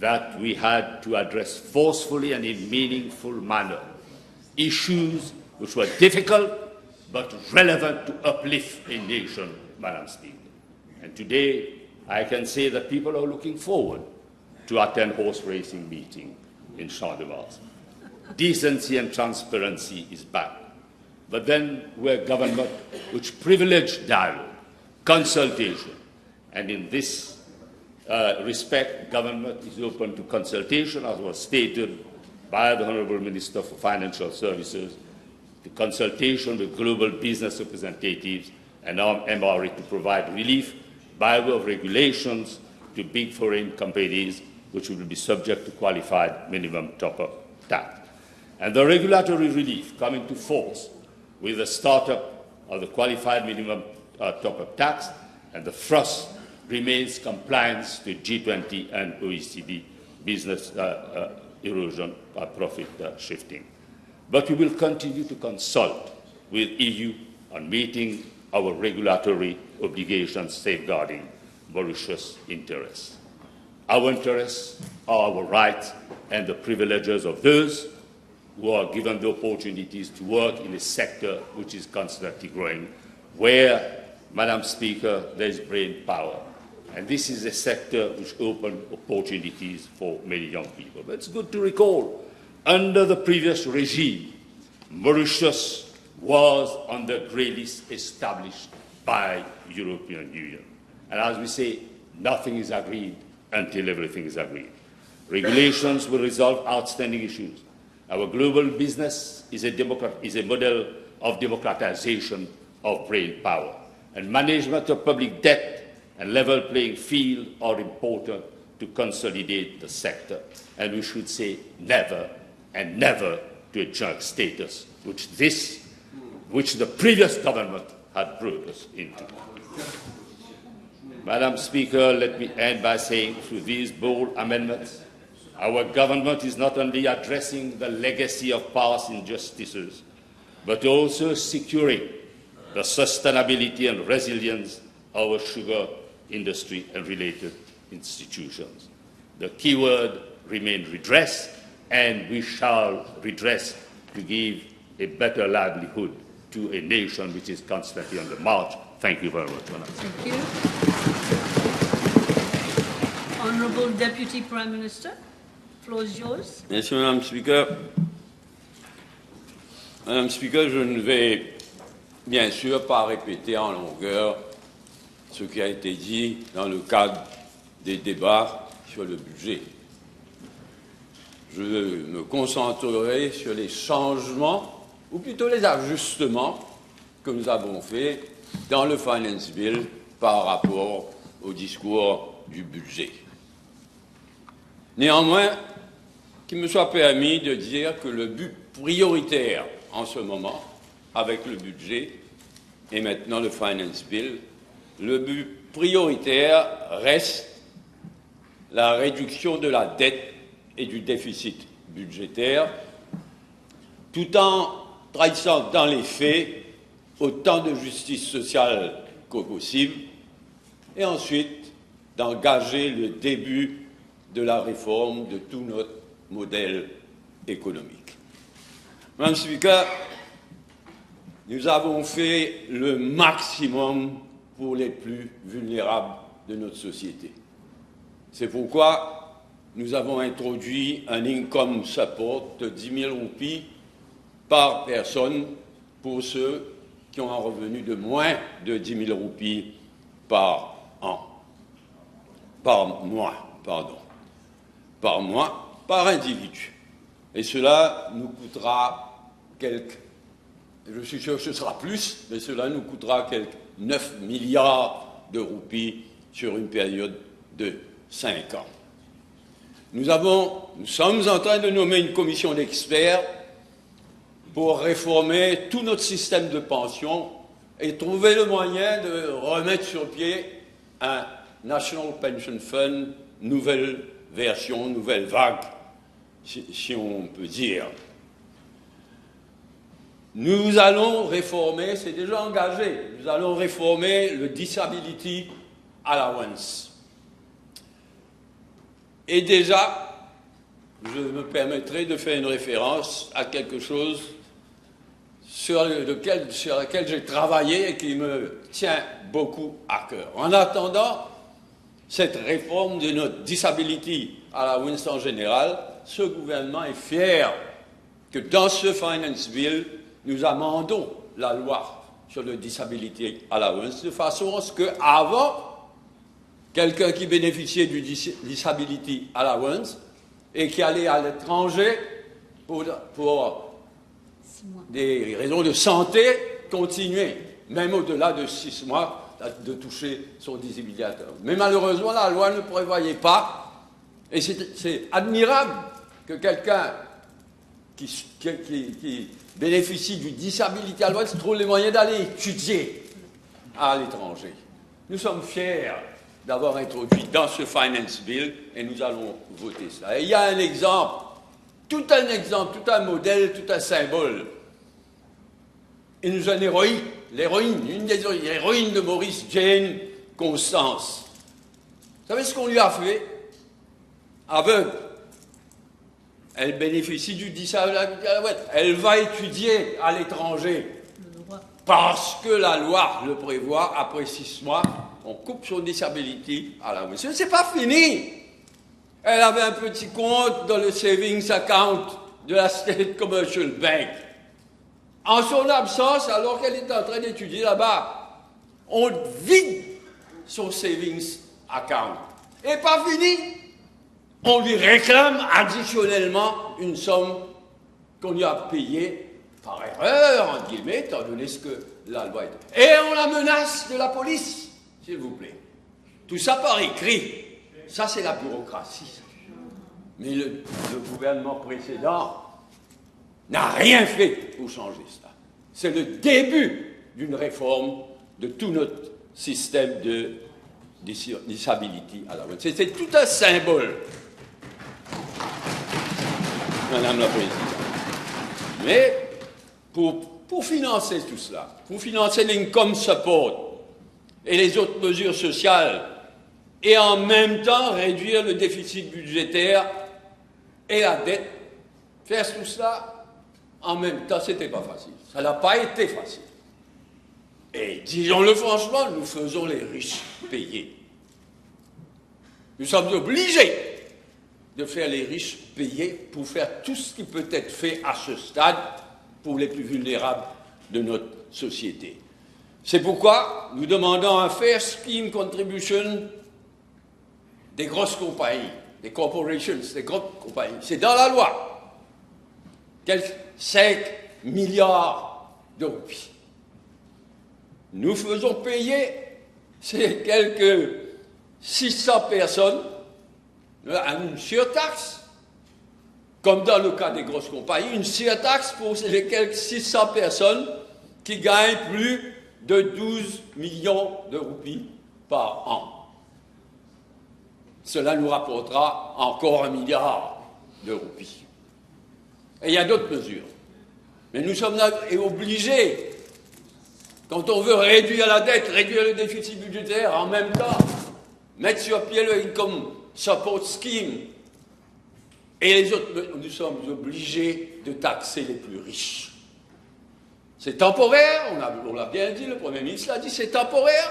that we had to address forcefully and in meaningful manner issues which were difficult but relevant to uplift a nation, Madam Speaker. And today, I can say that people are looking forward to attend horse racing meeting in Champ de Mars. Decency and transparency is back. But then we're a government which privileged dialogue, consultation, and in this respect, government is open to consultation, as was stated by the Honourable Minister for Financial Services, the consultation with global business representatives and MRE to provide relief by way of regulations to big foreign companies which will be subject to qualified minimum top-up tax. And the regulatory relief come into force with the start-up of the qualified minimum top-up tax, and the thrust remains compliance to G20 and OECD business erosion by profit shifting. But we will continue to consult with EU on meeting our regulatory obligations safeguarding Mauritius' interests. Our interests are our rights and the privileges of those who are given the opportunities to work in a sector which is constantly growing, where, Madam Speaker, there is brain power. And this is a sector which opens opportunities for many young people. But it's good to recall, under the previous regime, Mauritius was on the grey list established by the European Union. And as we say, nothing is agreed until everything is agreed. Regulations will resolve outstanding issues. Our global business is a model of democratization of brain power. And management of public debt and level playing field are important to consolidate the sector. And we should say never and never to a junk status, which the previous government had brought us into. Madam Speaker, let me end by saying, through these bold amendments, our government is not only addressing the legacy of past injustices, but also securing the sustainability and resilience of our sugar industry and related institutions. The key word remains redress, and we shall redress to give a better livelihood to a nation which is constantly on the march. Thank you very much.
Thank you. Honourable Deputy Prime Minister, the floor is yours.
Merci, Madame Speaker. Madame Speaker, je ne vais bien sûr pas répéter en longueur ce qui a été dit dans le cadre des débats sur le budget. Je me concentrerai sur les changements, ou plutôt les ajustements que nous avons faits dans le Finance Bill par rapport au discours du budget. Néanmoins, qu'il me soit permis de dire que le but prioritaire en ce moment, avec le budget et maintenant le Finance Bill, le but prioritaire reste la réduction de la dette et du déficit budgétaire, tout en trahissant dans les faits autant de justice sociale que possible, et ensuite d'engager le début de la réforme de tout notre modèle économique. Madame Speaker, nous avons fait le maximum pour les plus vulnérables de notre société. C'est pourquoi nous avons introduit un income support de 10 000 roupies par personne pour ceux qui ont un revenu de moins de 10 000 roupies par mois, par individu. Et cela nous coûtera je suis sûr que ce sera plus, mais cela nous coûtera quelques 9 milliards de roupies sur une période de 5 ans. Nous sommes en train de nommer une commission d'experts pour réformer tout notre système de pension et trouver le moyen de remettre sur pied un National Pension Fund, nouvelle version, nouvelle vague, si on peut dire. Nous allons réformer, c'est déjà engagé, nous allons réformer le Disability Allowance. Et déjà, je me permettrai de faire une référence à quelque chose sur laquelle j'ai travaillé et qui me tient beaucoup à cœur. En attendant cette réforme de notre disability allowance en général, ce gouvernement est fier que dans ce Finance Bill, nous amendons la loi sur le disability allowance de façon à ce qu'avant, quelqu'un qui bénéficiait du disability allowance et qui allait à l'étranger pour des raisons de santé, continuer, même au-delà de 6 mois, de toucher son disability allowance. Mais malheureusement, la loi ne prévoyait pas, et c'est admirable que quelqu'un qui bénéficie du disability allowance trouve les moyens d'aller étudier à l'étranger. Nous sommes fiers d'avoir introduit dans ce Finance Bill et nous allons voter cela. Et il y a un exemple, tout un modèle, tout un symbole. Une jeune héroïne, une des héroïnes de Maurice, Jane Constance. Vous savez ce qu'on lui a fait? Aveugle. Elle bénéficie du disability allowance. Elle va étudier à l'étranger. Parce que la loi le prévoit, après 6 mois, on coupe son disability allowance. C'est pas fini. Elle avait un petit compte dans le savings account de la State Commercial Bank. En son absence, alors qu'elle est en train d'étudier là-bas, on vide son savings account. Et pas fini. On lui réclame additionnellement une somme qu'on lui a payée par erreur, en guillemets, étant donné ce que la loi est. Et on la menace de la police, s'il vous plaît. Tout ça par écrit. Ça, c'est la bureaucratie. Mais le gouvernement précédent n'a rien fait pour changer ça. C'est le début d'une réforme de tout notre système de disability allowance. C'est tout un symbole, Madame la Présidente. Mais pour financer tout cela, pour financer l'income support et les autres mesures sociales, et en même temps réduire le déficit budgétaire et la dette, faire tout cela en même temps, c'était pas facile. Ça n'a pas été facile. Et disons-le franchement, nous faisons les riches payer. Nous sommes obligés de faire les riches payer pour faire tout ce qui peut être fait à ce stade pour les plus vulnérables de notre société. C'est pourquoi nous demandons un fair scheme contribution des grosses compagnies, des corporations, des grosses compagnies. C'est dans la loi. 5 milliards de roupies. Nous faisons payer ces quelques 600 personnes une surtaxe, comme dans le cas des grosses compagnies, une surtaxe pour les quelques 600 personnes qui gagnent plus de 12 millions de roupies par an. Cela nous rapportera encore 1 milliard de roupies. Et il y a d'autres mesures. Mais nous sommes obligés, quand on veut réduire la dette, réduire le déficit budgétaire, en même temps, mettre sur pied le Income Support Scheme. Et les autres, nous sommes obligés de taxer les plus riches. C'est temporaire, on l'a bien dit, le Premier ministre l'a dit, c'est temporaire.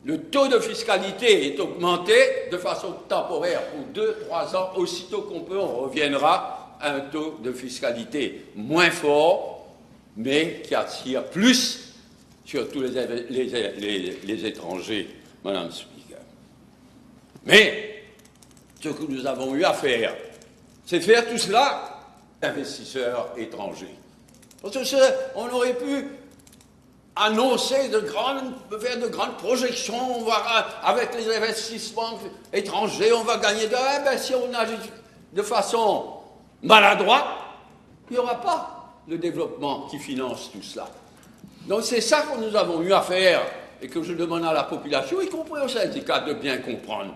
Le taux de fiscalité est augmenté de façon temporaire pour 2-3 ans. Aussitôt qu'on peut, on reviendra à un taux de fiscalité moins fort, mais qui attire plus, surtout les étrangers, Madame Speaker. Mais ce que nous avons eu à faire, c'est faire tout cela d'investisseurs étrangers. Parce qu'on aurait pu annoncer faire de grandes projections, on va, avec les investissements étrangers, on va gagner si on agit de façon maladroite, il n'y aura pas le développement qui finance tout cela. Donc c'est ça que nous avons eu à faire et que je demande à la population, y compris aux syndicats, de bien comprendre.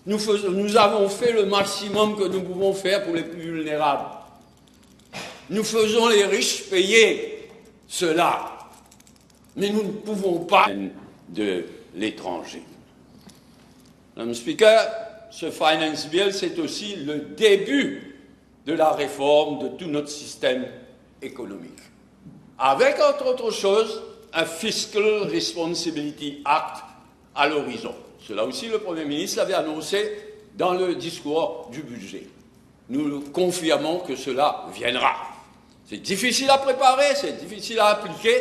Nous avons fait le maximum que nous pouvons faire pour les plus vulnérables. Nous faisons les riches payer cela. Mais nous ne pouvons pas de l'étranger. Madame le Speaker, ce Finance Bill, c'est aussi le début de la réforme de tout notre système économique. Avec, entre autres choses, un Fiscal Responsibility Act à l'horizon. Cela aussi, le Premier ministre l'avait annoncé dans le discours du budget. Nous confirmons que cela viendra. C'est difficile à préparer, c'est difficile à appliquer,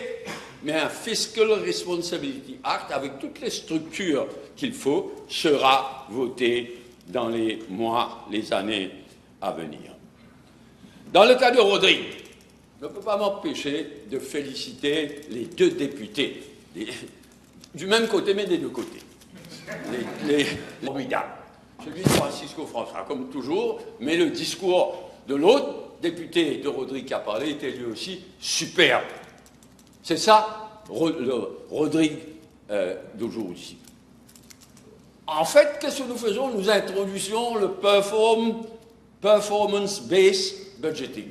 mais un Fiscal Responsibility Act, avec toutes les structures qu'il faut, sera voté dans les mois, les années à venir. Dans le cas de Rodrigue, je ne peux pas m'empêcher de féliciter les deux députés, du même côté, mais des deux côtés. Les formidables. Celui de Francisco François, comme toujours, mais le discours de l'autre député de Rodrigue qui a parlé était lui aussi superbe. C'est ça, le Rodrigue d'aujourd'hui. En fait, qu'est-ce que nous faisons? Nous introduisons le performance-based budgeting.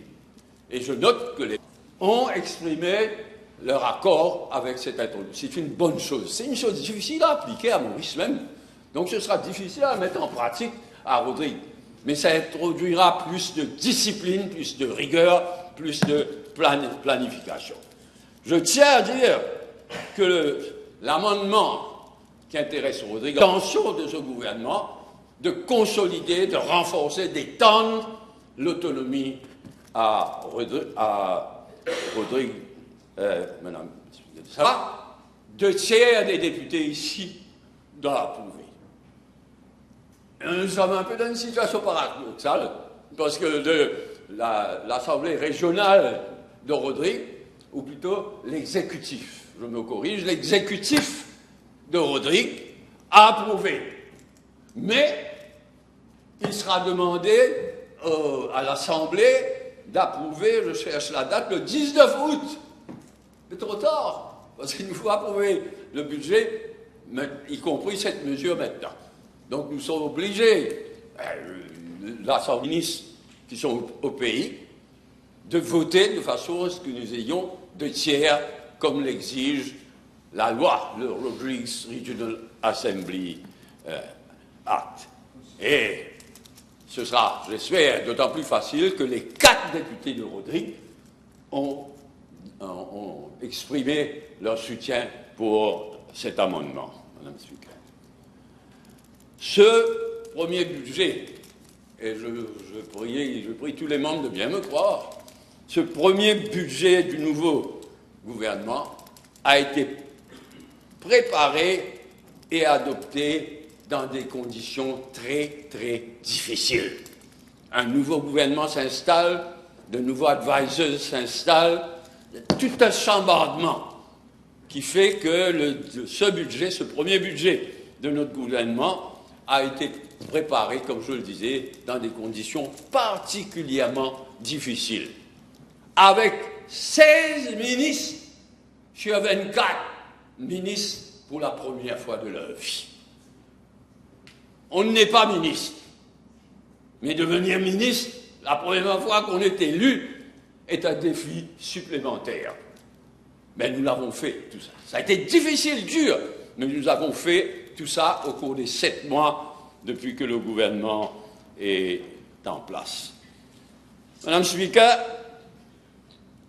Et je note que les ont exprimé leur accord avec cette introduction. C'est une bonne chose. C'est une chose difficile à appliquer à Maurice même. Donc ce sera difficile à mettre en pratique à Rodrigue. Mais ça introduira plus de discipline, plus de rigueur, plus de planification. Je tiens à dire que l'amendement qui intéresse Rodrigue, l'intention de ce gouvernement de consolider, de renforcer, d'étendre l'autonomie à Rodrigue, madame, ça va, 2/3 des députés ici doivent approuver. Nous sommes un peu dans une situation paradoxale, parce que l'Assemblée régionale de Rodrigue, ou plutôt l'exécutif, je me corrige, l'exécutif de Rodrigue a approuvé. Mais il sera demandé à l'Assemblée d'approuver, je cherche la date, le 19 août. C'est trop tard, parce qu'il nous faut approuver le budget, y compris cette mesure maintenant. Donc nous sommes obligés, l'Assemblée ministres qui sont au pays, de voter de façon à ce que nous ayons 2/3, comme l'exige la loi, le Rodrigues Regional Assembly Act. Et ce sera, j'espère, d'autant plus facile que les 4 députés de Rodrigue ont exprimé leur soutien pour cet amendement, Madame la Speaker. Ce premier budget, et je prie tous les membres de bien me croire, ce premier budget du nouveau gouvernement a été préparé et adopté dans des conditions très, très difficiles. Un nouveau gouvernement s'installe, de nouveaux advisors s'installent, tout un chambardement qui fait que ce premier budget de notre gouvernement a été préparé, comme je le disais, dans des conditions particulièrement difficiles. Avec 16 ministres sur 24 ministres pour la première fois de leur vie. On n'est pas ministre, mais devenir ministre, la première fois qu'on est élu, est un défi supplémentaire. Mais nous l'avons fait, tout ça. Ça a été difficile, dur, mais nous avons fait tout ça au cours des 7 mois depuis que le gouvernement est en place. Madame le Speaker,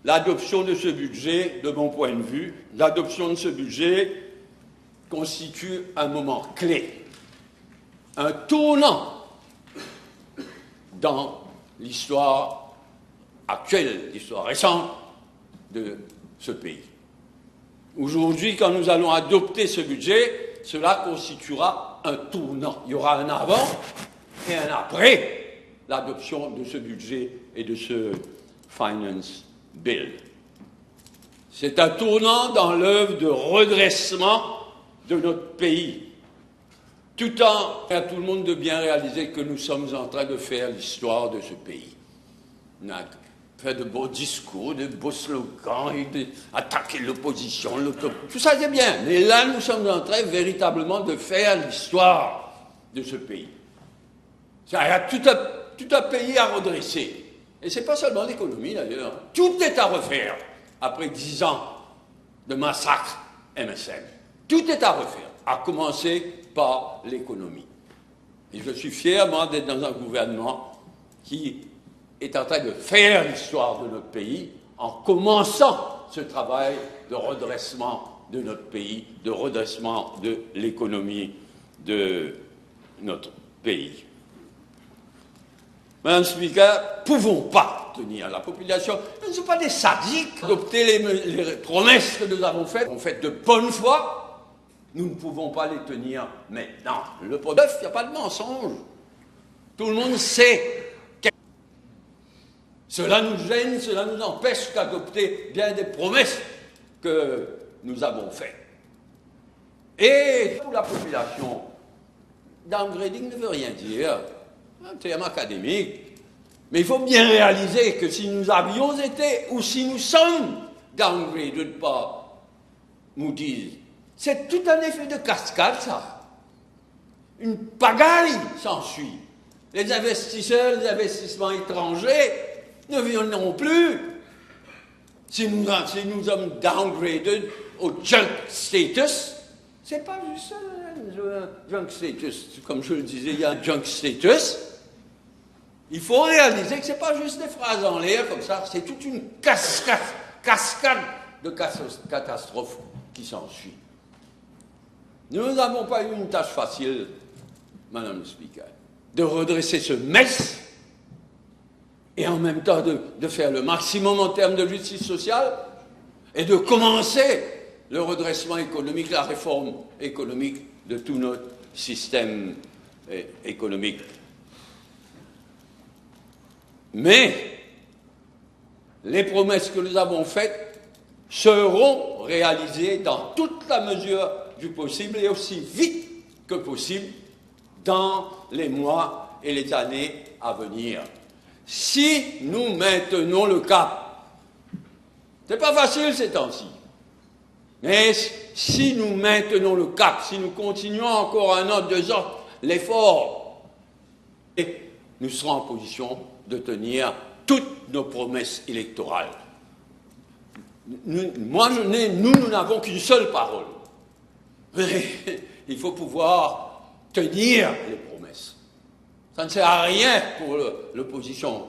l'adoption de ce budget, de mon point de vue, l'adoption de ce budget constitue un moment clé, un tournant dans l'histoire actuelle, l'histoire récente de ce pays. Aujourd'hui, quand nous allons adopter ce budget, cela constituera un tournant. Il y aura un avant et un après l'adoption de ce budget et de ce Finance Bill. C'est un tournant dans l'œuvre de redressement de notre pays, tout en à tout le monde de bien réaliser que nous sommes en train de faire l'histoire de ce pays. On a fait de beaux discours, de beaux slogans, et d'attaquer l'opposition, tout ça c'est bien, mais là nous sommes en train véritablement de faire l'histoire de ce pays. Il y a tout un pays à redresser. Et ce n'est pas seulement l'économie d'ailleurs, tout est à refaire après 10 ans de massacre MSM. Tout est à refaire, à commencer par l'économie. Et je suis fier, moi, d'être dans un gouvernement qui est en train de faire l'histoire de notre pays en commençant ce travail de redressement de notre pays, de redressement de l'économie de notre pays. Madame le Speaker, nous ne pouvons pas tenir la population. Nous ne sommes pas des sadiques. Adopter les promesses que nous avons faites de bonne foi, nous ne pouvons pas les tenir maintenant. Le problème, il n'y a pas de mensonge. Tout le monde sait. Cela nous gêne, cela nous empêche d'adopter bien des promesses que nous avons faites. Et pour la population, downgrading ne veut rien dire. Un terme académique. Mais il faut bien réaliser que si nous avions été, ou si nous sommes downgraded par Moody's, c'est tout un effet de cascade, ça. Une pagaille s'ensuit. Les investisseurs, les investissements étrangers ne viendront plus. Si nous sommes downgraded au junk status, c'est pas juste un junk status. Comme je le disais, il y a un junk status. Il faut réaliser que ce n'est pas juste des phrases en l'air comme ça, c'est toute une cascade de catastrophes qui s'ensuit. Nous n'avons pas eu une tâche facile, Madame le Speaker, de redresser ce mess et en même temps de faire le maximum en termes de justice sociale et de commencer le redressement économique, la réforme économique de tout notre système économique. Mais les promesses que nous avons faites seront réalisées dans toute la mesure du possible et aussi vite que possible dans les mois et les années à venir. Si nous maintenons le cap, c'est pas facile ces temps-ci, mais si nous maintenons le cap, si nous continuons encore 1 an, 2 ans l'effort, nous serons en position de tenir toutes nos promesses électorales. Nous n'avons qu'une seule parole. Mais il faut pouvoir tenir les promesses. Ça ne sert à rien pour l'opposition.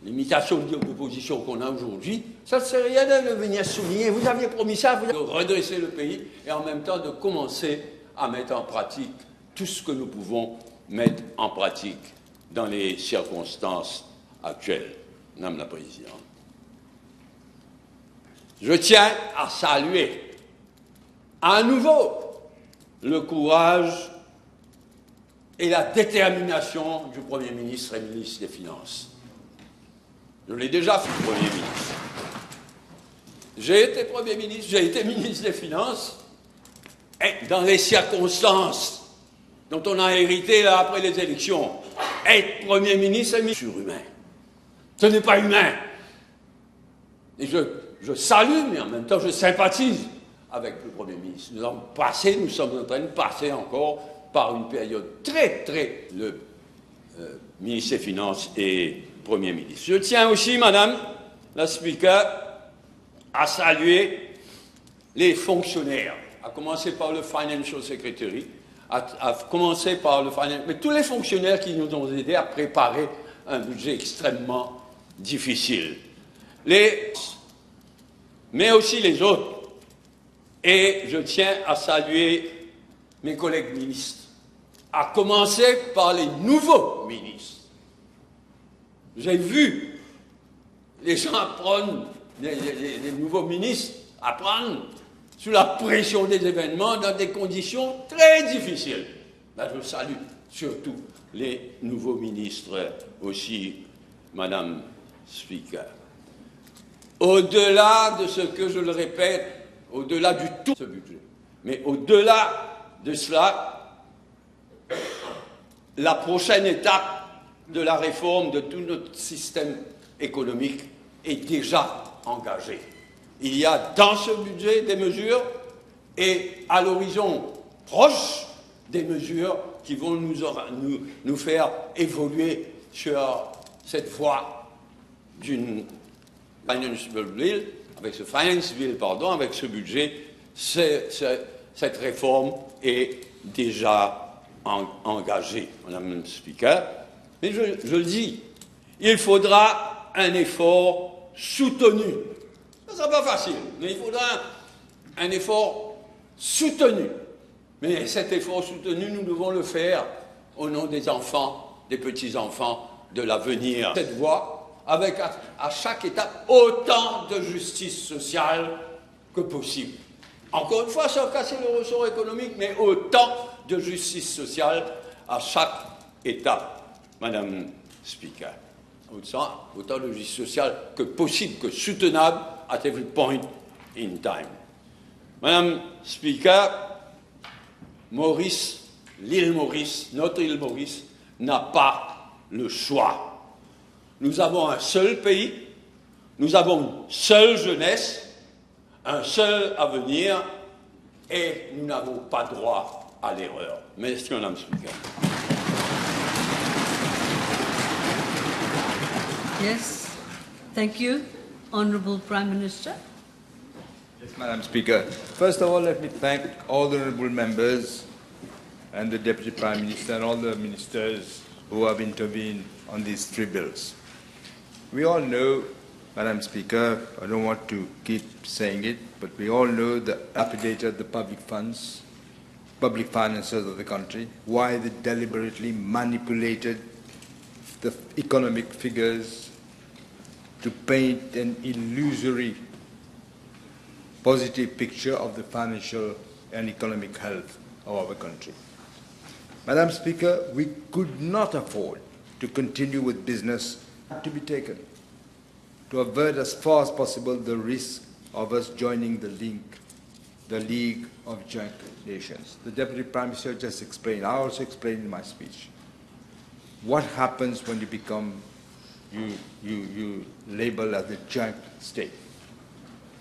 L'imitation de l'opposition qu'on a aujourd'hui, ça ne sert à rien de venir souligner. Vous aviez promis ça, de redresser le pays et en même temps de commencer à mettre en pratique tout ce que nous pouvons mettre en pratique dans les circonstances actuelles. Madame la Présidente. Je tiens à saluer à nouveau le courage et la détermination du Premier ministre et ministre des Finances. Je l'ai déjà fait, Premier ministre. J'ai été Premier ministre, j'ai été ministre des Finances, et dans les circonstances dont on a hérité là après les élections, être Premier ministre, c'est surhumain. Ce n'est pas humain. Et je salue, mais en même temps je sympathise avec le Premier ministre. Nous sommes en train de passer encore par une période le ministre des Finances et Premier ministre. Je tiens aussi, Madame la Speaker, à saluer les fonctionnaires, à commencer par le Financial Secretary, à commencer par le mais tous les fonctionnaires qui nous ont aidés à préparer un budget extrêmement difficile. Mais aussi les autres. Et je tiens à saluer mes collègues ministres, à commencer par les nouveaux ministres. J'ai vu les gens apprendre, les nouveaux ministres apprendre sous la pression des événements dans des conditions très difficiles. Là, je salue surtout les nouveaux ministres aussi, Madame Speaker. Au-delà de ce que je le répète, au-delà du tout ce budget, mais au-delà de cela, la prochaine étape de la réforme de tout notre système économique est déjà engagée. Il y a dans ce budget des mesures et à l'horizon proche des mesures qui vont nous faire évoluer sur cette voie d'une financial bill, avec ce budget, cette réforme est déjà engagé, Madame le Speaker, mais je le dis, il faudra un effort soutenu. Ce ne sera pas facile, mais il faudra un effort soutenu. Mais cet effort soutenu, nous devons le faire au nom des enfants, des petits-enfants, de l'avenir. Cette voie, avec à chaque étape autant de justice sociale que possible. Encore une fois, sans casser le ressort économique, mais autant de justice sociale à chaque étape, Madame Speaker. Autant de justice sociale que possible, que soutenable at every point in time. Madame Speaker, Maurice, l'île Maurice, notre île Maurice, n'a pas le choix. Nous avons un seul pays, nous avons une seule jeunesse, un seul avenir, et nous n'avons pas droit à l'erreur. Merci, Madame Speaker.
Yes, thank you. Honourable Prime Minister.
Yes, Madam Speaker. First of all, let me thank all the honourable members and the Deputy Prime Minister and all the ministers who have intervened on these three bills. We all know, Madam Speaker, I don't want to keep saying it, but we all know the dilapidated the public funds, public finances of the country, why they deliberately manipulated the economic figures to paint an illusory positive picture of the financial and economic health of our country. Madam Speaker, we could not afford to continue with business to be taken to avert as far as possible the risk of us joining the League of Joint Nations. The Deputy Prime Minister just explained, I also explained in my speech, what happens when you become, you label as a joint state.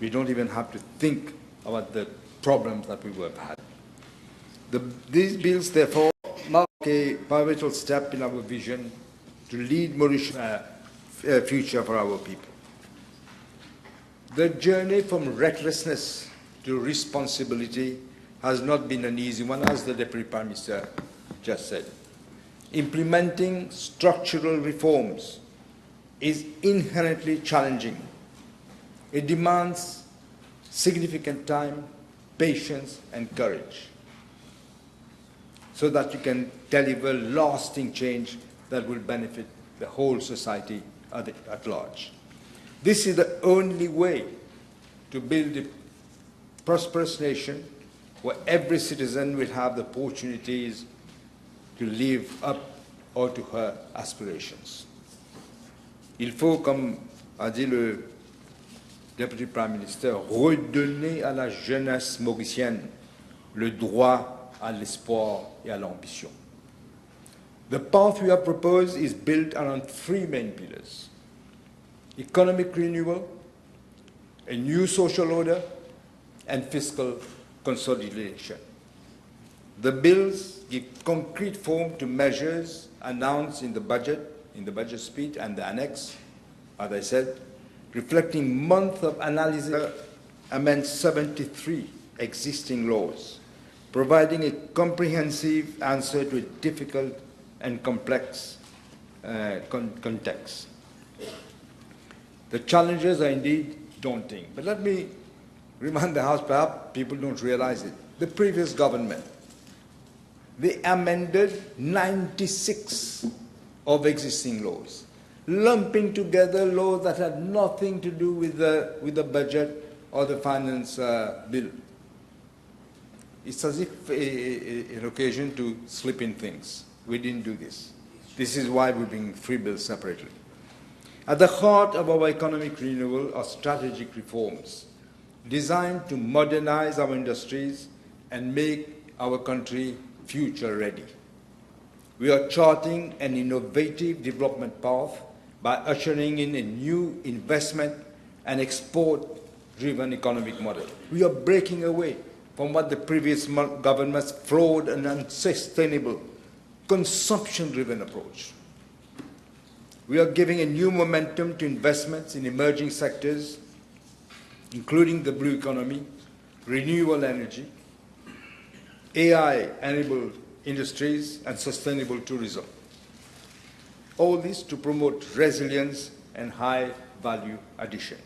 We don't even have to think about the problems that we would have had. These bills, therefore, mark a pivotal step in our vision to lead Mauritius' future for our people. The journey from recklessness to responsibility has not been an easy one, as the Deputy Prime Minister just said. Implementing structural reforms is inherently challenging. It demands significant time, patience, and courage so that you can deliver lasting change that will benefit the whole society at large. This is the only way to build a prosperous nation where every citizen will have the opportunities to live up or to her aspirations. Il faut, comme a dit le Deputy Prime Minister, redonner à la jeunesse mauricienne le droit à l'espoir et à l'ambition. The path we have proposed is built around three main pillars: economic renewal, a new social order, and fiscal consolidation. The bills give concrete form to measures announced in the budget speech and the annex, as I said, reflecting months of analysis, amend 73 existing laws, providing a comprehensive answer to a difficult and complex context. The challenges are indeed daunting, but let me remind the House, perhaps people don't realize it. The previous government, they amended 96 of existing laws, lumping together laws that had nothing to do with the budget or the finance bill. It's as if an occasion to slip in things. We didn't do this. This is why we bring three bills separately. At the heart of our economic renewal are strategic reforms designed to modernize our industries and make our country future ready. We are charting an innovative development path by ushering in a new investment and export-driven economic model. We are breaking away from what the previous governments flawed and unsustainable consumption-driven approach. We are giving a new momentum to investments in emerging sectors, including the blue economy, renewable energy, AI-enabled industries, and sustainable tourism. All this to promote resilience and high value addition.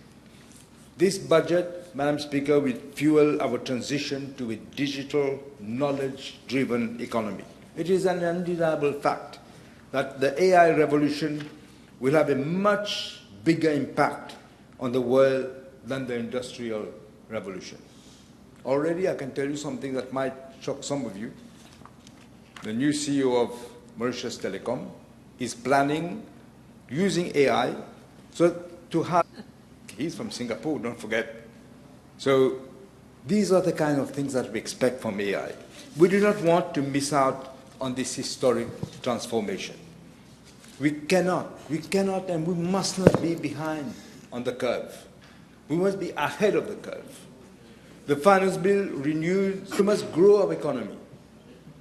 This budget, Madam Speaker, will fuel our transition to a digital, knowledge-driven economy. It is an undeniable fact that the AI revolution will have a much bigger impact on the world than the Industrial Revolution. Already I can tell you something that might shock some of you. The new CEO of Mauritius Telecom is planning using AI to have, he's from Singapore, don't forget. So these are the kind of things that we expect from AI. We do not want to miss out on this historic transformation. We cannot and we must not be behind on the curve. We must be ahead of the curve. The finance bill renews, we must grow our economy,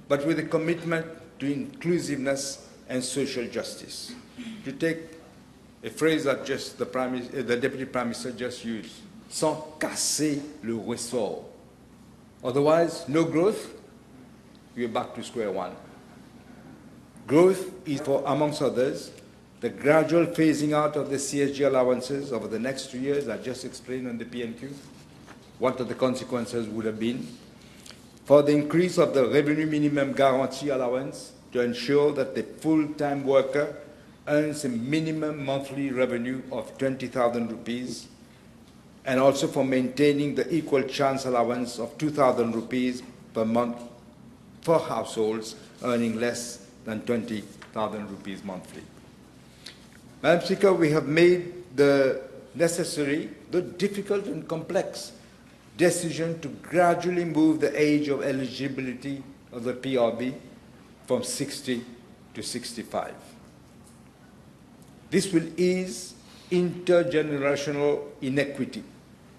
but with a commitment to inclusiveness and social justice. To take a phrase that just the Deputy Prime Minister just used, sans casser le ressort. Otherwise, no growth, we are back to square one. Growth is for, amongst others, the gradual phasing out of the CSG allowances over the next 2 years. I just explained on the PNQ what the consequences would have been. For the increase of the revenue minimum guarantee allowance to ensure that the full-time worker earns a minimum monthly revenue of 20,000 rupees, and also for maintaining the equal chance allowance of 2,000 rupees per month for households earning less than 20,000 rupees monthly. Madam Speaker, we have made the necessary, though difficult and complex, decision to gradually move the age of eligibility of the PRB from 60 to 65. This will ease intergenerational inequity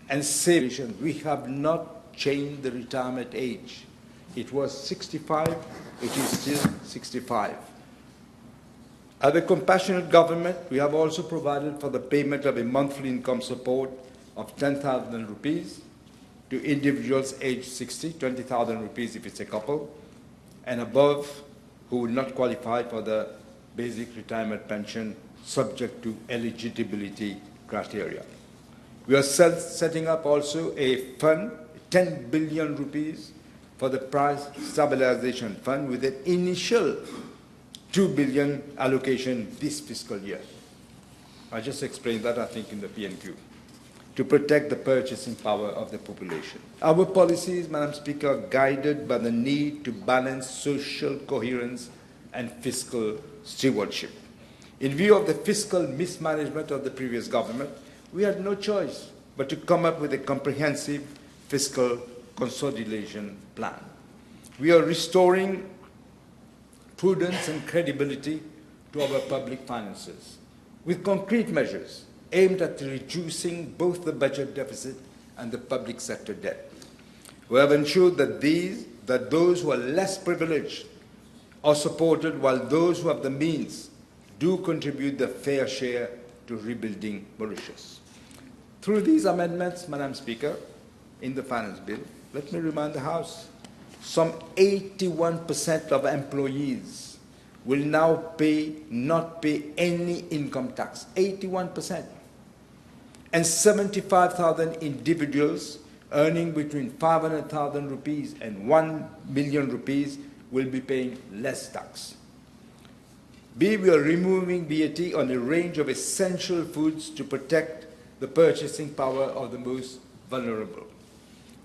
and save. We have not changed the retirement age. It was 65, it is still 65. As a compassionate government, we have also provided for the payment of a monthly income support of 10,000 rupees to individuals aged 60, 20,000 rupees if it's a couple, and above, who will not qualify for the basic retirement pension subject to eligibility criteria. We are setting up also a fund, 10 billion rupees, for the price stabilization fund with an initial 2 billion allocation this fiscal year. I just explained that, I think, in the PNQ, to protect the purchasing power of the population. Our policies, Madam Speaker, are guided by the need to balance social coherence and fiscal stewardship. In view of the fiscal mismanagement of the previous government, we had no choice but to come up with a comprehensive fiscal consolidation plan. We are restoring prudence and credibility to our public finances with concrete measures aimed at reducing both the budget deficit and the public sector debt. We have ensured that those who are less privileged are supported, while those who have the means do contribute their fair share to rebuilding Mauritius. Through these amendments, Madam Speaker, in the finance bill, let me remind the House, some 81% of employees will now not pay any income tax, 81%. And 75,000 individuals earning between 500,000 rupees and 1 million rupees will be paying less tax. We are removing VAT on a range of essential foods to protect the purchasing power of the most vulnerable.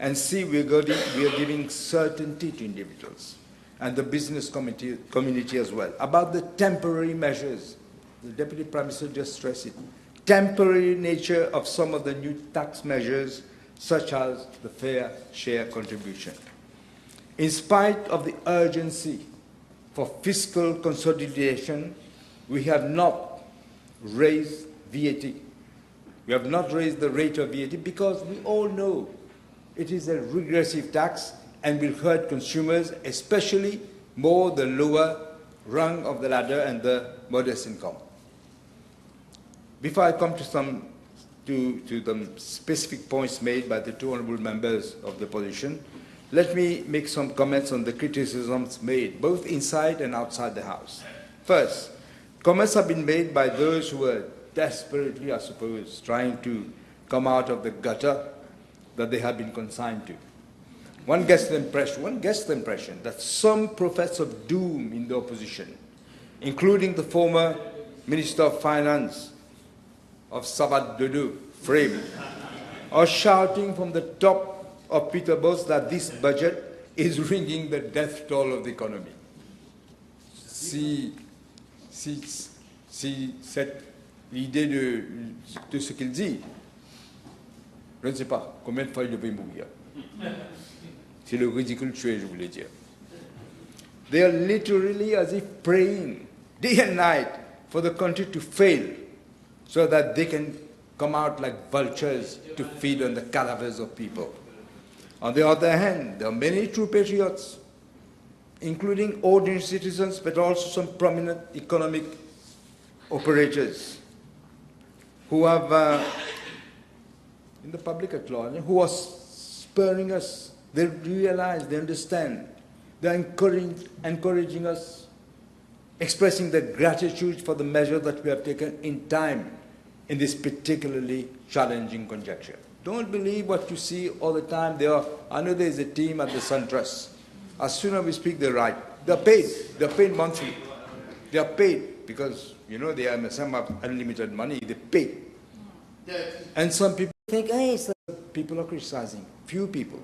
And we are giving certainty to individuals and the business community as well about the temporary measures. The Deputy Prime Minister just stressed it. Temporary nature of some of the new tax measures, such as the fair share contribution. In spite of the urgency for fiscal consolidation, we have not raised VAT. We have not raised the rate of VAT because we all know it is a regressive tax and will hurt consumers, especially more the lower rung of the ladder and the modest income. Before I come to the specific points made by the two honourable members of the opposition, let me make some comments on the criticisms made, both inside and outside the House. First, comments have been made by those who were desperately, I suppose, trying to come out of the gutter that they have been consigned to. One gets the impression that some prophets of doom in the opposition, including the former Minister of Finance of Sabat Dodo, Frame, are shouting from the top of Peterborough that this budget is ringing the death toll of the economy. Si cette idée de ce qu'il dit, je ne sais pas combien de fois il devait mourir. C'est le ridicule tué, je voulais dire. They are literally as if praying day and night for the country to fail so that they can come out like vultures to feed on the cadavers of people. On the other hand, there are many true patriots, including ordinary citizens, but also some prominent economic operators who have, in the public at large, who are spurring us. They realize, they understand, they're encouraging us, expressing their gratitude for the measure that we have taken in time in this particularly challenging conjuncture. Don't believe what you see all the time. I know there is a team at the SunTrust. As soon as we speak, they write. They're paid monthly. They are paid because, you know, they have some have unlimited money, they pay. And some people think, hey, so people are criticizing. Few people.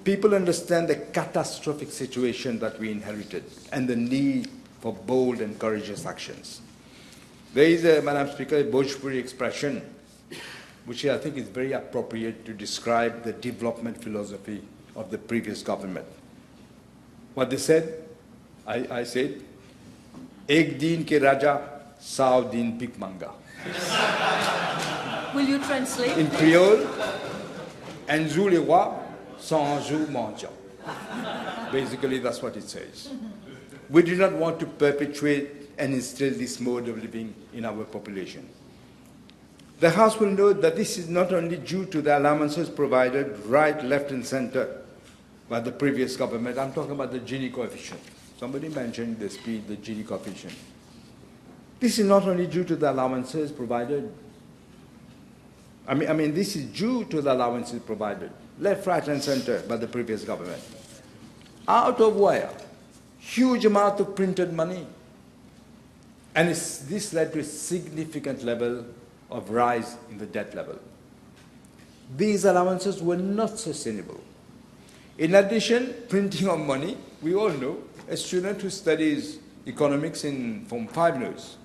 People understand the catastrophic situation that we inherited and the need for bold and courageous actions. There is, Madam Speaker, a Bhojpuri expression which I think is very appropriate to describe the development philosophy of the previous government. What they said, I said, Ek din ke raja, sau din pik manga.
Will you translate?
In Creole, un jour les rois, 100 jours mendiants. Basically, that's what it says. We do not want to perpetuate and instill this mode of living in our population. The House will note that this is not only due to the allowances provided right, left, and center by the previous government. I'm talking about the Gini coefficient. Somebody mentioned the Gini coefficient. This is not only due to the allowances provided. I mean, this is due to the allowances provided, left, right, and center by the previous government. Out of where? Huge amount of printed money. And this led to a significant level of rise in the debt level. These allowances were not sustainable. In addition, printing of money, we all know, a student who studies economics from 5 knows.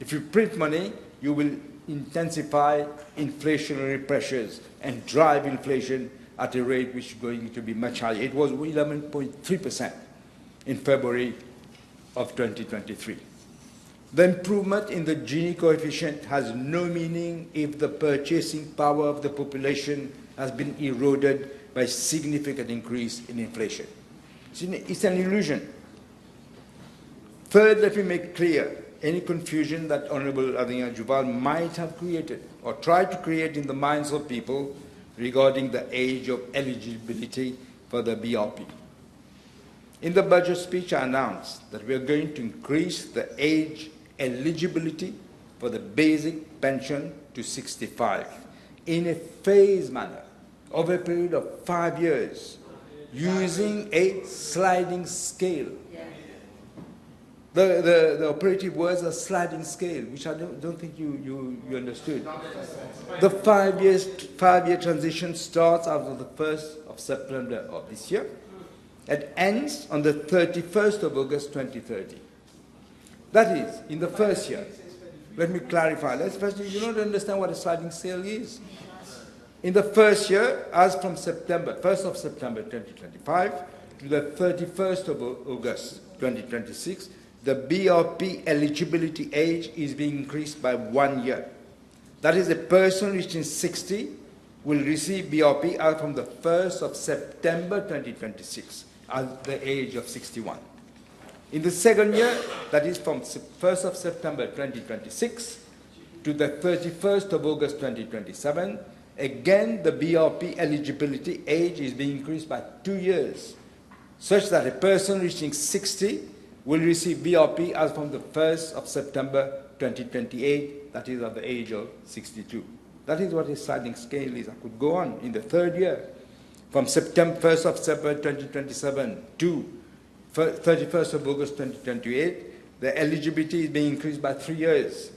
If you print money, you will intensify inflationary pressures and drive inflation at a rate which is going to be much higher. It was 11.3% in February of 2023. The improvement in the Gini coefficient has no meaning if the purchasing power of the population has been eroded by significant increase in inflation. It's an illusion. Third, let me make clear any confusion that Honorable Adressera Juval might have created or tried to create in the minds of people regarding the age of eligibility for the BRP. In the budget speech, I announced that we are going to increase the age eligibility for the basic pension to 65 in a phased manner over a period of 5 years using a sliding scale. The operative words are sliding scale, which I don't think you understood. The 5-year transition starts after the 1st of September of this year and ends on the 31st of August 2030. That is, in the first year. Let me clarify. Let's first, you don't understand what a sliding scale is. In the first year, as from September, 1st of September 2025 to the 31st of August 2026, the BRP eligibility age is being increased by 1 year. That is, a person reaching 60 will receive BRP out from the 1st of September 2026 at the age of 61. In the second year, that is from 1st of September 2026 to the 31st of August 2027, Again, the BRP eligibility age is being increased by 2 years, such that a person reaching 60 will receive BRP as from the 1st of September 2028, that is at the age of 62. That is what his sliding scale is. I could go on in the 3rd year, from 1st of September 2027 to 31st of August 2028, the eligibility is being increased by 3 years.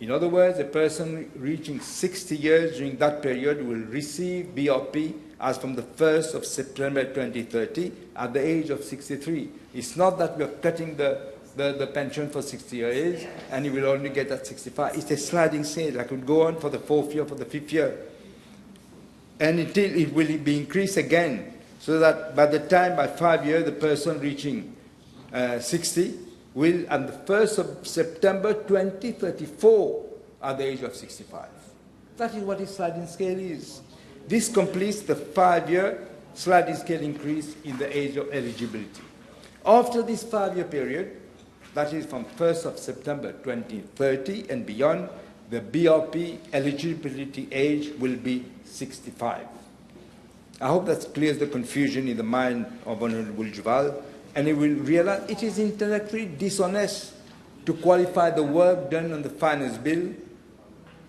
In other words, a person reaching 60 years during that period will receive BRP as from the 1st of September 2030 at the age of 63. It's not that we are cutting the pension for 60 years and you will only get at 65. It's a sliding scale. I could go on for the 4th year, for the 5th year. And until it will be increased again, so that by the time, by 5 years, the person reaching 60 will, on the 1st of September 2034, at the age of 65. That is what his sliding scale is. This completes the 5-year sliding scale increase in the age of eligibility. After this 5-year period, that is from 1st of September 2030 and beyond, the BRP eligibility age will be 65. I hope that clears the confusion in the mind of Honorable Juval, and he will realize it is intellectually dishonest to qualify the work done on the finance bill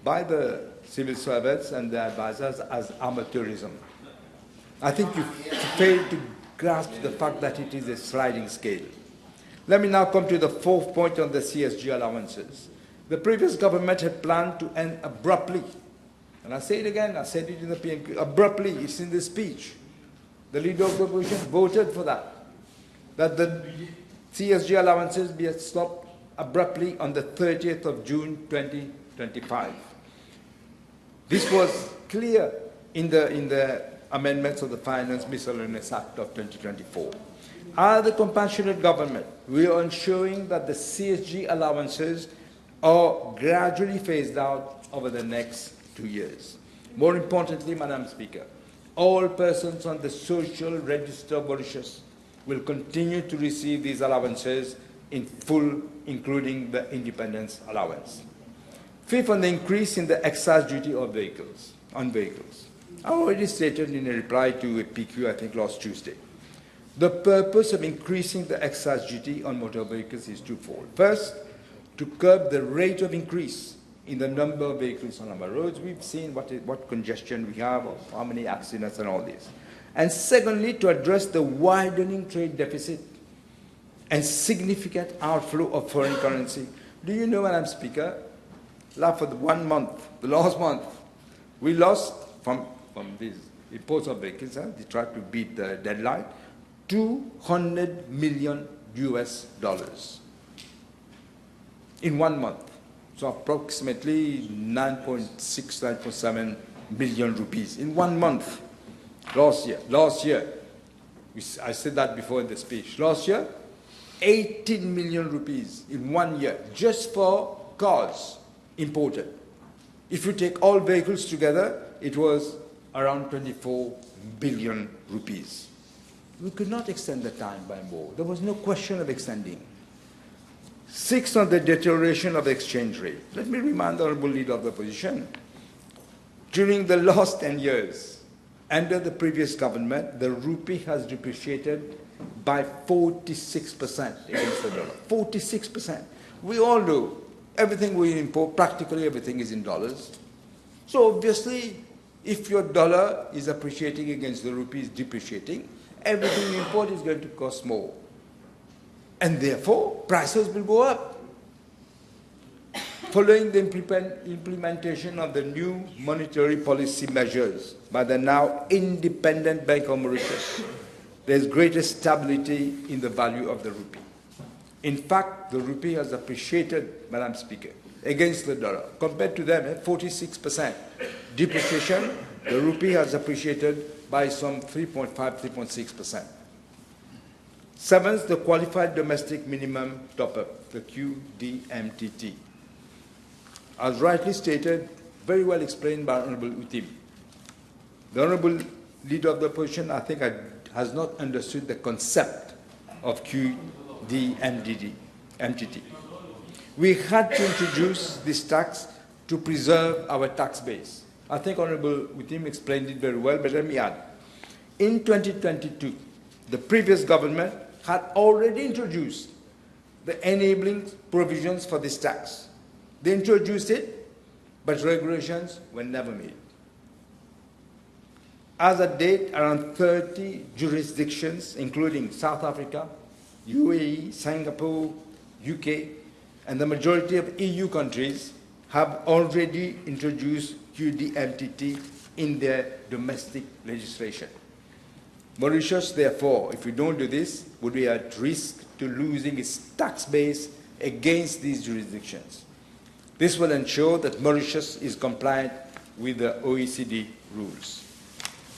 by the civil servants and the advisors as amateurism. I think you failed to grasp the fact that it is a sliding scale. Let me now come to the 4th point on the CSG allowances. The previous government had planned to end abruptly, and I say it again, I said it in the PNQ, abruptly, it's in the speech. The leader of the opposition voted for that the CSG allowances be stopped abruptly on the 30th of June 2025. This was clear in the amendments of the Finance Miscellaneous Act of 2024. As the compassionate government, we are ensuring that the CSG allowances are gradually phased out over the next 2 years. More importantly, Madam Speaker, all persons on the social register of Mauritius will continue to receive these allowances in full, including the independence allowance. 5th, on the increase in the excise duty on vehicles. I already stated in a reply to a PQ, I think last Tuesday. The purpose of increasing the excise duty on motor vehicles is twofold. First, to curb the rate of increase in the number of vehicles on our roads. We've seen what congestion we have, or how many accidents and all this. And secondly, to address the widening trade deficit and significant outflow of foreign currency. Do you know, Madam Speaker, for the 1 month, the last month, we lost from these imports of vehicles, they tried to beat the deadline, $200 million in 1 month. So approximately 9.6, 9.7 million rupees in 1 month. Last year, I said that before in the speech. Last year, 18 million rupees in 1 year, just for cars imported. If you take all vehicles together, it was around 24 billion rupees. We could not extend the time by more. There was no question of extending. 6th, on the deterioration of the exchange rate. Let me remind the Honourable Leader of the Opposition, during the last 10 years, under the previous government, the rupee has depreciated by 46% against the dollar. 46%. We all know everything we import, practically everything is in dollars. So obviously, if your dollar is appreciating against the rupee is depreciating, everything you import is going to cost more. And therefore, prices will go up. Following the implementation of the new monetary policy measures by the now independent Bank of Mauritius, there is greater stability in the value of the rupee. In fact, the rupee has appreciated, Madam Speaker, against the dollar. Compared to them, 46% depreciation, the rupee has appreciated by some 3.5, 3.6%. 7th, the qualified domestic minimum top-up, the QDMTT. As rightly stated, very well explained by Honourable Utim. The Honourable Leader of the Opposition, I think, has not understood the concept of QDMTT. We had to introduce this tax to preserve our tax base. I think Honorable Utim explained it very well, but let me add. In 2022, the previous government had already introduced the enabling provisions for this tax. They introduced it, but regulations were never made. As at date, around 30 jurisdictions, including South Africa, UAE, Singapore, UK, and the majority of EU countries have already introduced QDMTT in their domestic legislation. Mauritius, therefore, if we don't do this, would be at risk to losing its tax base against these jurisdictions. This will ensure that Mauritius is compliant with the OECD rules.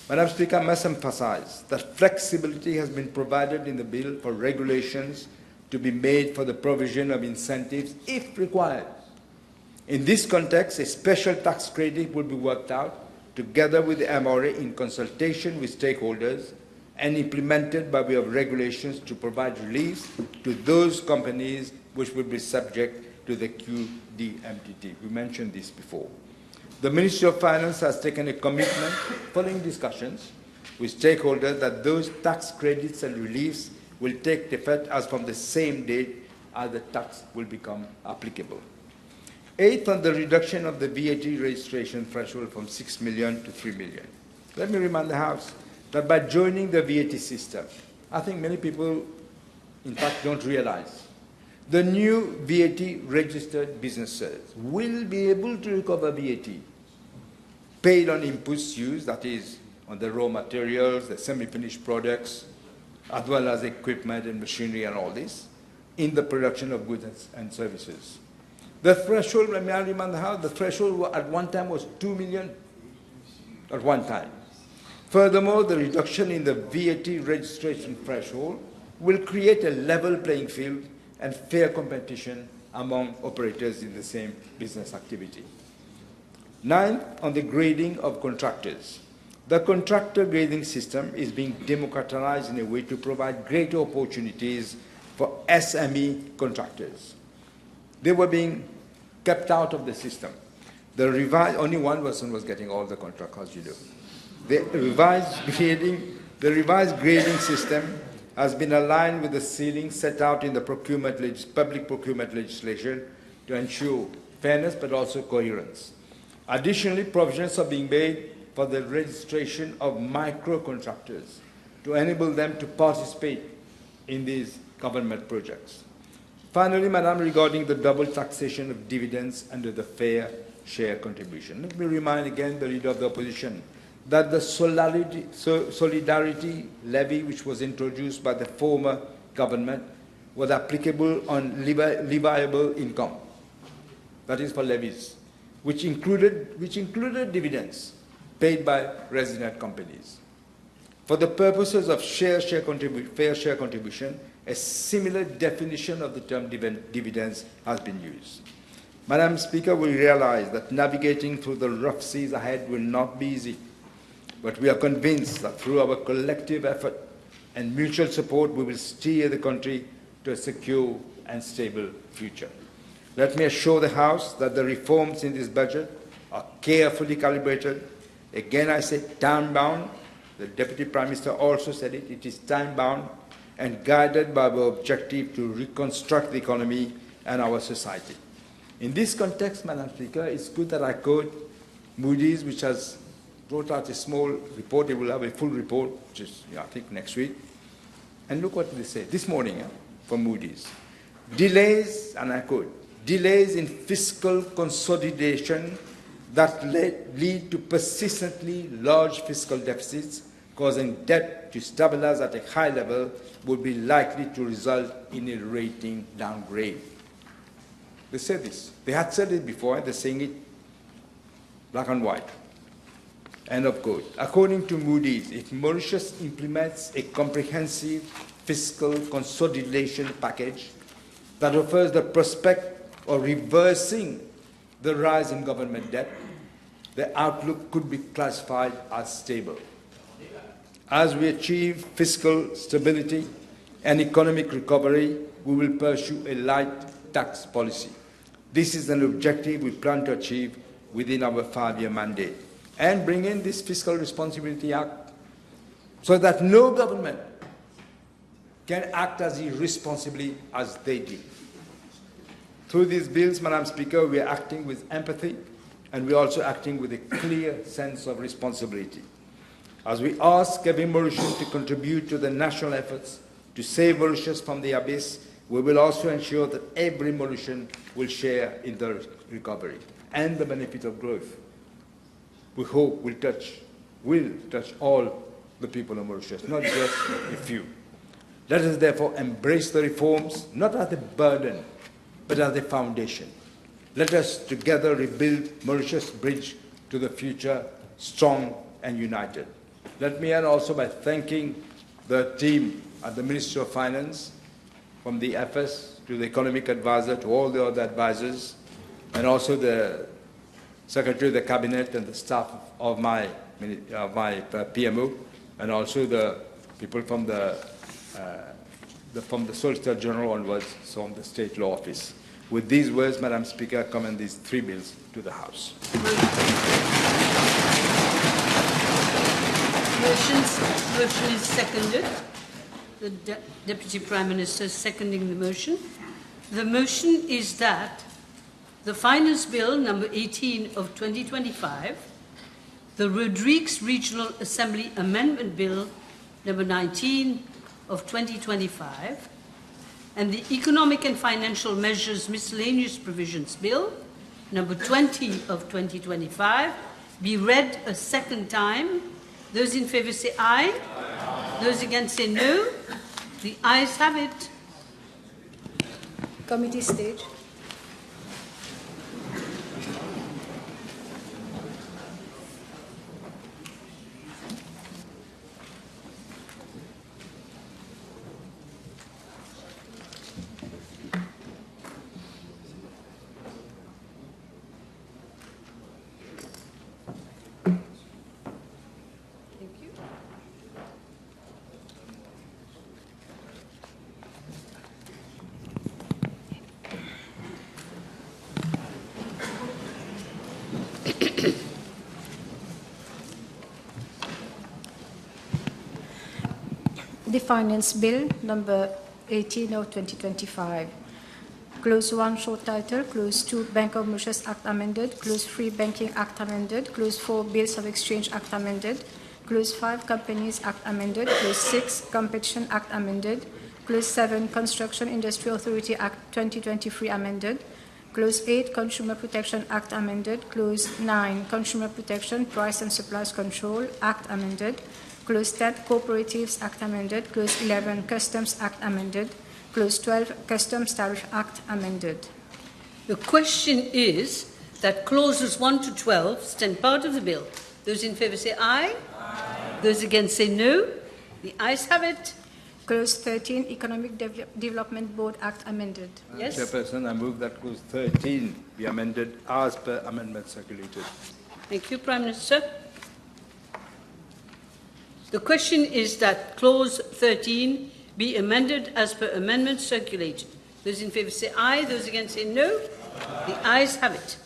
Madam Speaker, I must emphasize that flexibility has been provided in the bill for regulations to be made for the provision of incentives if required. In this context, a special tax credit will be worked out together with the MRA in consultation with stakeholders and implemented by way of regulations to provide relief to those companies which will be subject to the QDMTT. We mentioned this before. The Ministry of Finance has taken a commitment following discussions with stakeholders that those tax credits and reliefs will take effect as from the same date as the tax will become applicable. Eighth, on the reduction of the VAT registration threshold from 6 million to 3 million. Let me remind the House that by joining the VAT system, I think many people, in fact, don't realize, the new VAT registered businesses will be able to recover VAT paid on inputs used, that is, on the raw materials, the semi-finished products, as well as equipment and machinery and all this, in the production of goods and services. The threshold, let me remind the House, the threshold at one time was 2 million at one time. Furthermore, the reduction in the VAT registration threshold will create a level playing field and fair competition among operators in the same business activity. Ninth, on the grading of contractors. The contractor grading system is being democratized in a way to provide greater opportunities for SME contractors. They were being kept out of the system. Only one person was getting all the contracts, as you know. The revised grading system has been aligned with the ceiling set out in the public procurement legislation to ensure fairness but also coherence. Additionally, provisions are being made for the registration of micro-contractors to enable them to participate in these government projects. Finally, Madam, regarding the double taxation of dividends under the fair share contribution, let me remind again the Leader of the Opposition that the solidarity levy, which was introduced by the former government, was applicable on leviable income, that is for levies, which included dividends paid by resident companies. For the purposes of fair share contribution, a similar definition of the term dividends has been used. Madam Speaker, we realize that navigating through the rough seas ahead will not be easy, but we are convinced that through our collective effort and mutual support, we will steer the country to a secure and stable future. Let me assure the House that the reforms in this budget are carefully calibrated. Again, I say time-bound. The Deputy Prime Minister also said it. It is time-bound and guided by our objective to reconstruct the economy and our society. In this context, Madam Speaker, it's good that I quote Moody's, which has brought out a small report. They will have a full report, which is, I think, next week. And look what they say this morning from Moody's. Delays, and I quote, delays in fiscal consolidation that lead to persistently large fiscal deficits, causing debt to stabilize at a high level, would be likely to result in a rating downgrade. They said this. They had said it before, and they're saying it black and white. End of quote. According to Moody's, if Mauritius implements a comprehensive fiscal consolidation package that offers the prospect of reversing the rise in government debt, the outlook could be classified as stable. As we achieve fiscal stability and economic recovery, we will pursue a light tax policy. This is an objective we plan to achieve within our 5-year mandate. and bring in this Fiscal Responsibility Act so that no government can act as irresponsibly as they did. Through these bills, Madam Speaker, we are acting with empathy, and we are also acting with a clear sense of responsibility. As we ask every Mauritian to contribute to the national efforts to save Mauritius from the abyss, we will also ensure that every Mauritian will share in the recovery and the benefit of growth. We hope will touch all the people of Mauritius, not just a few. Let us therefore embrace the reforms, not as a burden, but as a foundation. Let us together rebuild Mauritius' bridge to the future, strong and united. Let me end also by thanking the team at the Ministry of Finance, from the FS to the Economic Advisor to all the other advisors, and also the Secretary of the Cabinet and the staff of my PMO, and also the people from the Solicitor General onwards, from the State Law Office. With these words, Madam Speaker, I commend these 3 bills to the House.
Motion is seconded. The Deputy Prime Minister is seconding the motion. The motion is that the Finance Bill number 18 of 2025, the Rodrigues Regional Assembly Amendment Bill number 19 of 2025, and the Economic and Financial Measures Miscellaneous Provisions Bill number 20 of 2025 be read a second time. Those in favour say aye. Aye. Those against say no. The ayes have it.
Committee stage. The Finance Bill number 18 of 2025. Clause 1 short title, Clause 2 Bank of Mauritius Act amended, Clause 3 Banking Act amended, Clause 4 Bills of Exchange Act amended, Clause 5 Companies Act amended, Clause 6 Competition Act amended, Clause 7 Construction Industry Authority Act 2023 amended, Clause 8 Consumer Protection Act amended, Clause 9 Consumer Protection Price and Supplies Control Act amended, Clause 10 Cooperatives Act amended, Clause 11 Customs Act amended, Clause 12 Customs Tariff Act amended.
The question is that clauses 1 to 12 stand part of the bill. Those in favour say aye. Aye. Those against say no. The ayes have it.
Clause 13 Economic Development Board Act amended.
Yes.
Chairperson, I move that Clause 13 be amended as per amendment circulated.
Thank you, Prime Minister. The question is that Clause 13 be amended as per amendment circulated. Those in favour say aye. Those against say no. The ayes have it.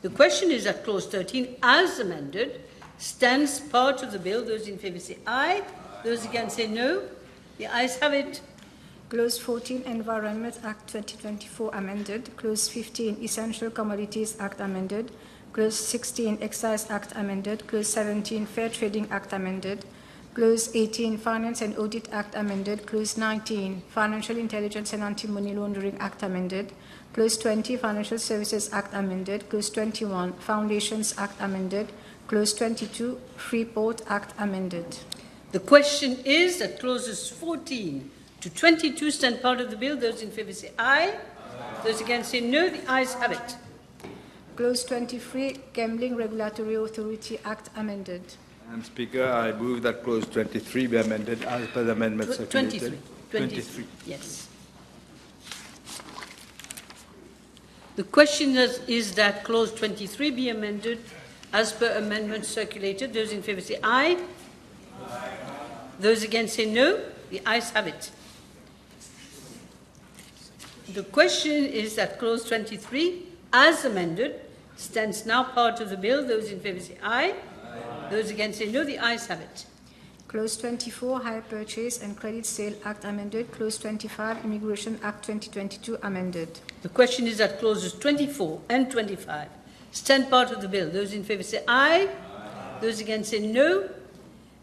The question is that Clause 13, as amended, stands part of the bill. Those in favour say aye. Those against say no. The ayes have it.
Clause 14 Environment Act 2024 amended. Clause 15 Essential Commodities Act amended. Clause 16 Excise Act amended. Clause 17 Fair Trading Act amended. Clause 18 Finance and Audit Act amended. Clause 19 Financial Intelligence and Anti-Money Laundering Act amended. Clause 20 Financial Services Act amended. Clause 21 Foundations Act amended. Clause 22 Freeport Act amended.
The question is that clauses 14 to 22 stand part of the bill. Those in favour say aye. Those against say no. The ayes have it.
Clause 23 Gambling Regulatory Authority Act amended.
Madam Speaker, I move that Clause 23 be amended as per the amendment circulated.
23. Yes. The question is that Clause 23 be amended as per amendment circulated. Those in favour say aye. Aye. Those against say no. The ayes have it. The question is that Clause 23, as amended, stands now part of the bill. Those in favour say aye. Those against say no. The ayes have it.
Clause 24, Hire Purchase and Credit Sale Act amended. Clause 25, Immigration Act 2022 amended.
The question is that clauses 24 and 25 stand part of the bill. Those in favour say aye. Those against say no.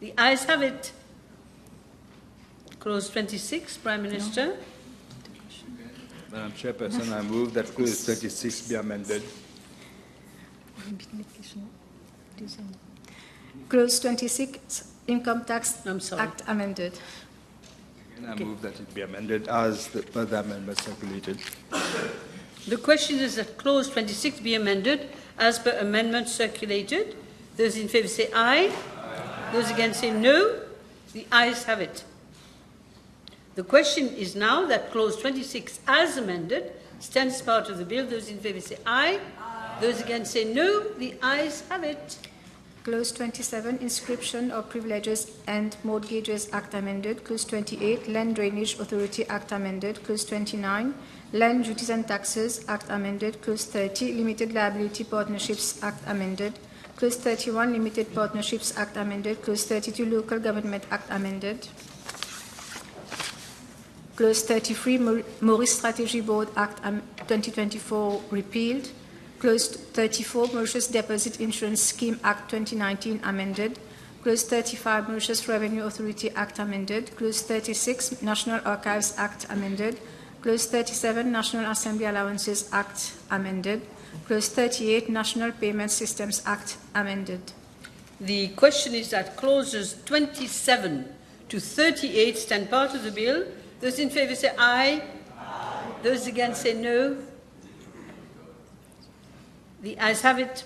The ayes have it. Clause 26, Prime Minister.
No.
Madam Chairperson, I move that clause 26 be amended.
Clause 26, Income Tax Act amended.
I move that it be amended as per the amendment circulated.
The question is that clause 26 be amended as per amendment circulated. Those in favour say aye. Those against say no. The ayes have it. The question is now that clause 26 as amended stands part of the bill. Those in favour say aye. Those against say no. The ayes have it.
Clause 27, Inscription of Privileges and Mortgages Act amended. Clause 28, Land Drainage Authority Act amended. Clause 29, Land Duties and Taxes Act amended. Clause 30, Limited Liability Partnerships Act amended. Clause 31, Limited Partnerships Act amended. Clause 32, Local Government Act amended. Clause 33, Maurice Strategy Board Act 2024 repealed. Clause 34, Mauritius Deposit Insurance Scheme Act 2019 amended. Clause 35, Mauritius Revenue Authority Act amended. Clause 36, National Archives Act amended. Clause 37, National Assembly Allowances Act amended. Clause 38, National Payment Systems Act amended.
The question is that clauses 27 to 38 stand part of the bill. Those in favour say aye. Those against say no. The ayes have it.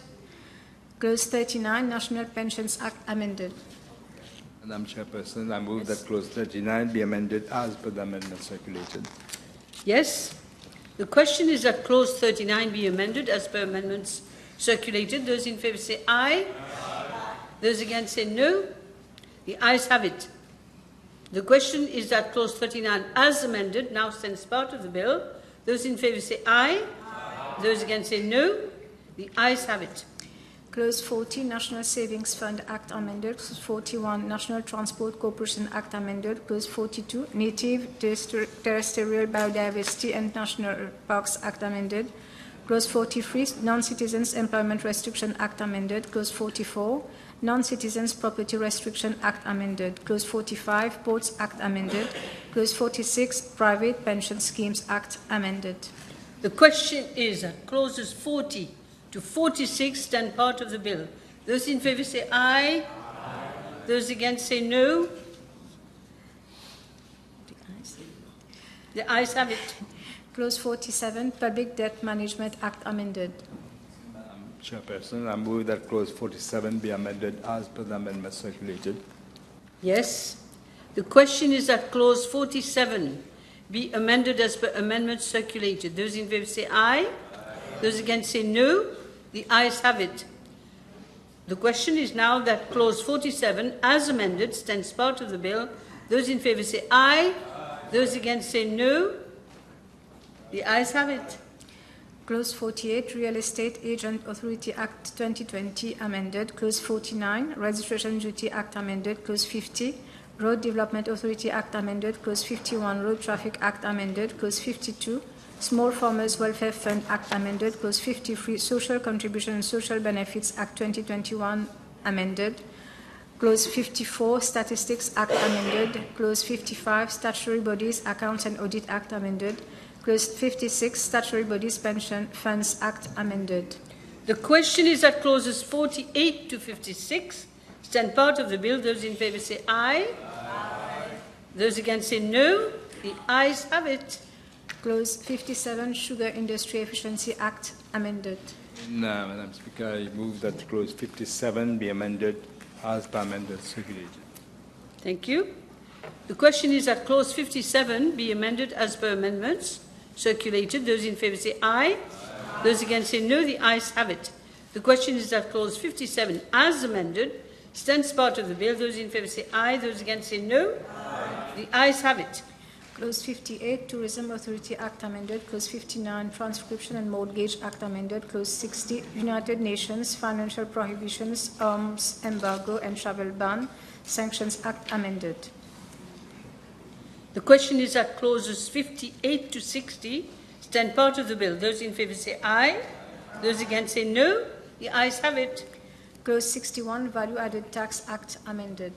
Clause 39, National Pensions Act amended.
Madam Chairperson, I move that clause 39 be amended as per the amendment circulated.
Yes. The question is that clause 39 be amended as per amendments circulated. Those in favour say aye. Those against say no. The ayes have it. The question is that clause 39 as amended now stands part of the bill. Those in favour say aye. Those against say no. The ayes have it.
Clause 40, National Savings Fund Act amended. Clause 41, National Transport Corporation Act amended. Clause 42, Native Terrestrial Biodiversity and National Parks Act amended. Clause 43, Non-Citizens Employment Restriction Act amended. Clause 44, Non-Citizens Property Restriction Act amended. Clause 45, Ports Act amended. Clause 46, Private Pension Schemes Act amended.
The question is that clauses 40 to 46 stand part of the bill. Those in favour say aye. Those against say no. The ayes have it.
Clause 47, Public Debt Management Act amended.
Madam Chairperson, I move that clause 47 be amended as per the amendment circulated.
Yes. The question is that clause 47 be amended as per amendments circulated. Those in favour say aye. Those against say no. The ayes have it. The question is now that clause 47 as amended stands part of the bill. Those in favour say aye. Those against say no. The ayes have it.
Clause 48, Real Estate Agent Authority Act 2020 amended. Clause 49, Registration Duty Act amended. Clause 50, Road Development Authority Act amended. Clause 51, Road Traffic Act amended. Clause 52, Small Farmers Welfare Fund Act amended. Clause 53, Social Contribution and Social Benefits Act 2021 amended. Clause 54, Statistics Act amended. Clause 55, Statutory Bodies Accounts and Audit Act amended. Clause 56, Statutory Bodies Pension Funds Act amended.
The question is that clauses 48 to 56 stand part of the bill. Those in favour say aye. Those against say no. The ayes have it.
Clause 57, Sugar Industry Efficiency Act amended.
No, Madam Speaker, I move that clause 57 be amended as per amendment circulated.
Thank you. The question is that clause 57 be amended as per amendments circulated. Those in favour say aye. Those against say no. The ayes have it. The question is that clause 57 as amended stands part of the bill. Those in favour say aye. Those against say no. The ayes have it.
Clause 58, Tourism Authority Act amended. Clause 59, Transcription and Mortgage Act amended. Clause 60, United Nations Financial Prohibitions, Arms Embargo and Travel Ban, Sanctions Act amended.
The question is that clauses 58 to 60 stand part of the bill. Those in favour say aye. Those against say no. The ayes have it.
Clause 61, Value Added Tax Act amended.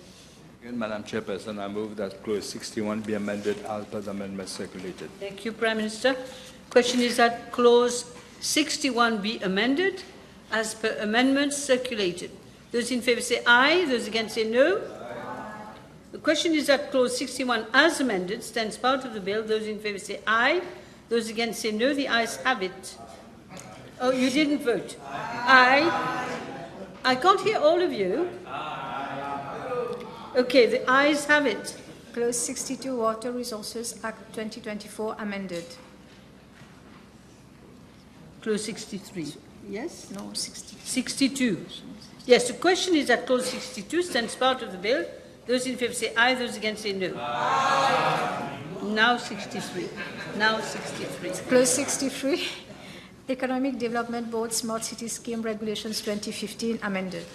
Again, Madam Chairperson, I move that clause 61 be amended as per the amendment circulated.
Thank you, Prime Minister. Question is that clause 61 be amended as per amendments circulated. Those in favour say aye. Those against say no. The question is that clause 61 as amended stands part of the bill. Those in favour say aye. Those against say no. The ayes have it. Oh, you didn't vote. Aye. I can't hear all of you. Okay, the ayes have it.
Clause 62, Water Resources Act 2024 amended.
Clause 63. Yes?
No, 60.
62. Yes, the question is that clause 62 stands part of the bill. Those in favour say aye, those against say no. Now 63. Now 63.
Clause 63, Economic Development Board Smart City Scheme Regulations 2015 amended.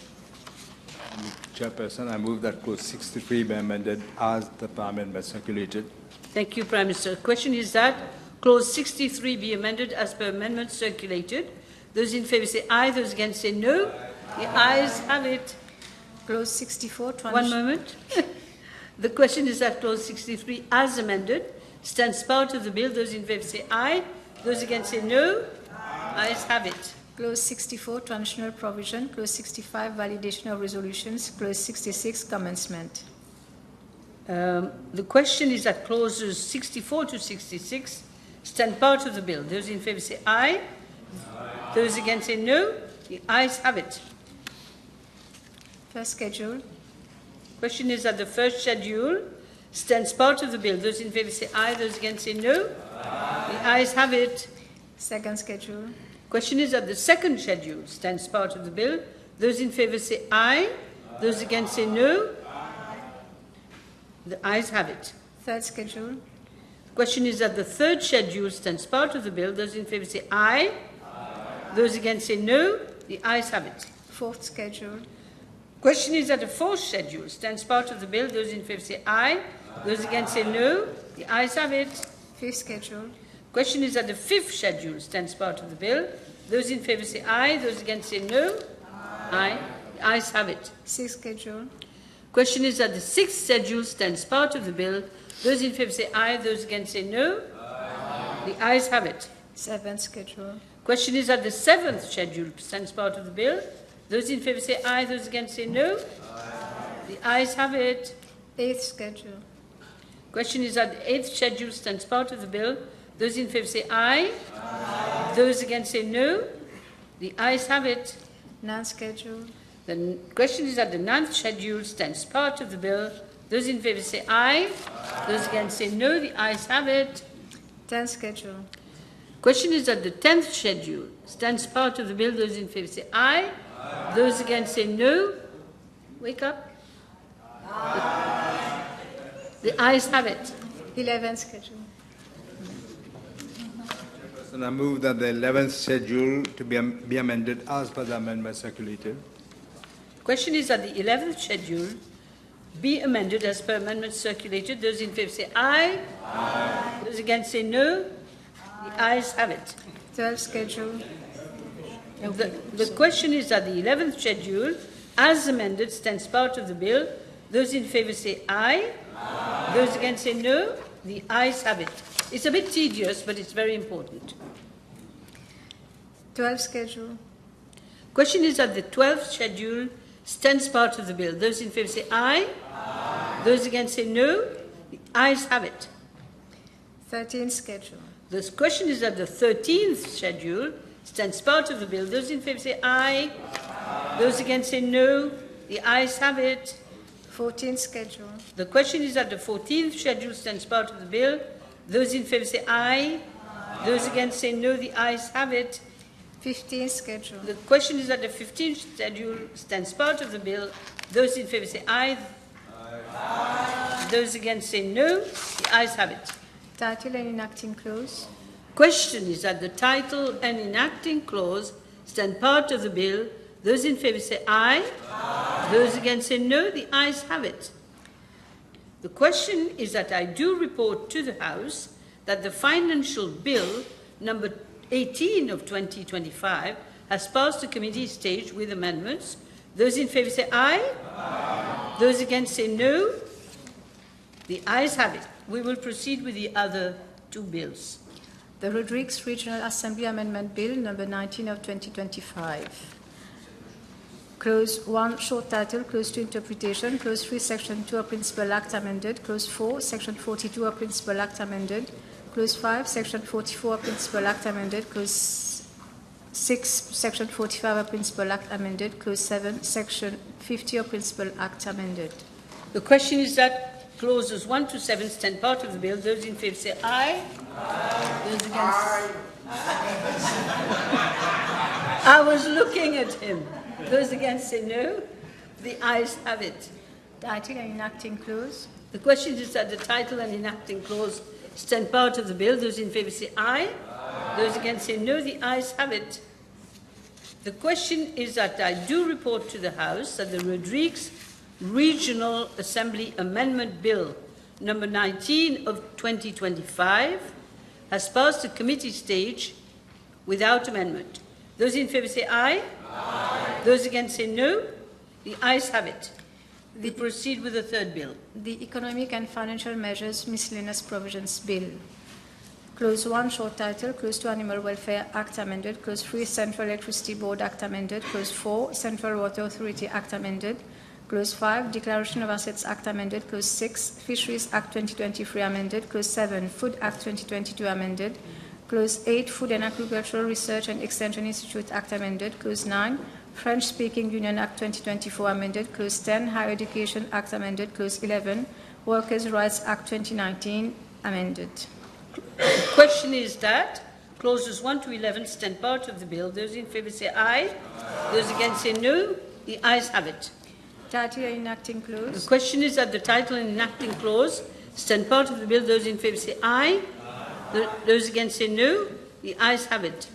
Chairperson, I move that clause 63 be amended as the amendment circulated.
Thank you, Prime Minister. The question is that clause 63 be amended as per amendment circulated. Those in favour say aye, those against say no. The ayes have it.
Clause 64,
One moment. The question is that clause 63 as amended stands part of the bill. Those in favour say aye, those against say no. Ayes have it.
Clause 64, Transitional Provision. Clause 65, Validation of Resolutions. Clause 66, Commencement.
The question is that clauses 64 to 66 stand part of the bill. Those in favour say aye. Those against say no. The ayes have it.
First schedule.
Question is that the first schedule stands part of the bill. Those in favour say aye. Those against say no. The ayes have it.
Second schedule.
Question is that the second schedule stands part of the bill. Those in favour say aye. Those against say no. The ayes have it.
Third schedule.
Question is that the third schedule stands part of the bill. Those in favour say aye. Those against say no. The ayes have it.
Fourth schedule.
Question is that the fourth schedule stands part of the bill. Those in favour say aye. Those against say no. The ayes have it.
Fifth schedule.
Question is that the fifth schedule stands part of the bill. Those in favour say aye. Those against say no. Aye. The ayes have it.
Sixth schedule.
Question is that the sixth schedule stands part of the bill. Those in favour say aye. Those against say no. The ayes have it.
Seventh schedule.
Question is that the seventh schedule stands part of the bill. Those in favour say aye. Those against say no. The ayes have it.
Eighth schedule.
Question is that the eighth schedule stands part of the bill. Those in favour say aye. Those against say no. The ayes have it.
Ninth schedule.
The question is that the ninth schedule stands part of the bill. Those in favour say aye. Those against say no. The ayes have it.
Tenth schedule.
Question is that the 10th schedule stands part of the bill. Those in favour say aye. Those against say no. Wake up. The ayes have it.
11th schedule.
And I move that the 11th schedule to be amended as per the amendment circulated.
Question is that the 11th schedule be amended as per amendment circulated. Those in favour say aye. Aye. Those against say no. The ayes have it.
12th schedule.
The question is that the 11th schedule, as amended, stands part of the bill. Those in favour say aye. Aye. Those against say no. The ayes have it. It's a bit tedious, but it's very important.
12th schedule.
Question is that the 12th schedule stands part of the bill. Those in favour say aye. Aye. Those against say no. The ayes have it.
13th schedule.
The question is that the 13th schedule stands part of the bill. Those in favour say aye. Aye. Those against say no. The ayes have it.
14th schedule.
The question is that the 14th schedule stands part of the bill. Those in favour say aye. Aye. Those against say no. The ayes have it.
15th schedule.
The question is that the 15th schedule stands part of the bill. Those in favour say aye. Aye. Those against say no. The ayes have it.
Title and enacting clause.
Question is that the title and enacting clause stand part of the bill. Those in favour say aye. Aye. Those against say no. The ayes have it. The question is that I do report to the House that the financial bill number 18 of 2025 has passed the committee stage with amendments. Those in favour say aye. Aye. Those against say no. The ayes have it. We will proceed with the other two bills.
The Rodrigues Regional Assembly Amendment Bill number 19 of 2025. Clause 1, short title, Clause 2, interpretation, Clause 3, Section 2 of Principal Act amended, Clause 4, Section 42 of Principal Act amended, Clause 5, Section 44 of Principal Act amended, Clause 6, Section 45 of Principal Act amended, Clause 7, Section 50 of Principal Act amended.
The question is that clauses 1 to 7 stand part of the bill. Those in favour say aye. Aye. Those against? Aye. I was looking at him. Those against say no. The ayes have it.
Title and enacting clause.
The question is that the title and enacting clause stand part of the bill. Those in favour say aye. Aye. Those against say no. The ayes have it. The question is that I do report to the House that the Rodrigues Regional Assembly Amendment Bill number 19 of 2025 has passed the committee stage without amendment. Those in favour say aye. Aye. Those against say no. The ayes have it. We proceed with the third bill.
The Economic and Financial Measures Miscellaneous Provisions Bill. Clause 1, short title, Clause 2, Animal Welfare Act amended, Clause 3, Central Electricity Board Act amended, Clause 4, Central Water Authority Act amended, Clause 5, Declaration of Assets Act amended, Clause 6, Fisheries Act 2023 amended, Clause 7, Food Act 2022 amended, Clause 8, Food and Agricultural Research and Extension Institute Act amended, Clause 9, French-Speaking Union Act 2024 amended, Clause 10, Higher Education Act amended, Clause 11, Workers' Rights Act 2019 amended.
The question is that clauses 1 to 11 stand part of the bill. Those in favour say aye. Aye. Those against say no. The ayes have it.
Title and enacting clause.
The question is that the title and enacting clause stand part of the bill. Those in favour say aye. Aye. Those against say no. The ayes have it.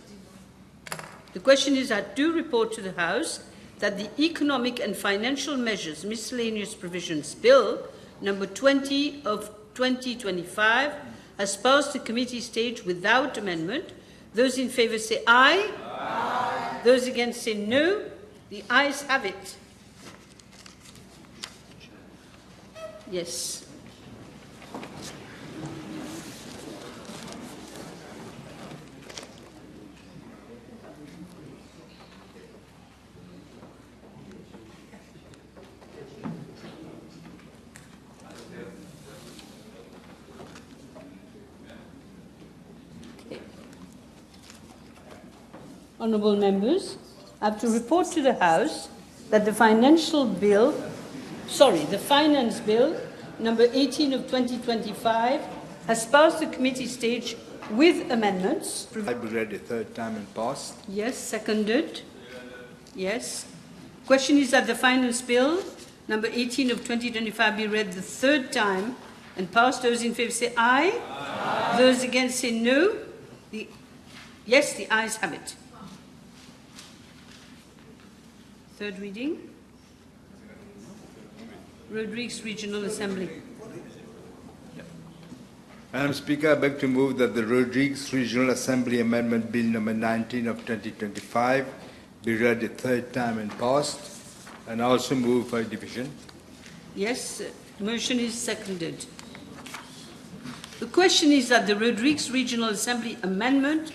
The question is that do report to the House that the Economic and Financial Measures Miscellaneous Provisions Bill number 20 of 2025 has passed the committee stage without amendment. Those in favour say aye. Aye. Those against say no. The ayes have it. Yes. Honourable members, I have to report to the House that the finance bill number 18 of 2025 has passed the committee stage with amendments.
I be read a third time and passed.
Yes, seconded. Yes. Question is that the finance bill number 18 of 2025 be read the third time and passed. Those in favour say aye. Aye. Those against say no. Yes, the ayes have it. Third reading. Rodrigues Regional Assembly.
Madam Speaker, I beg to move that the Rodrigues Regional Assembly Amendment Bill number 19 of 2025 be read the third time and passed, and also move for division.
Yes, motion is seconded. The question is that the Rodrigues Regional Assembly Amendment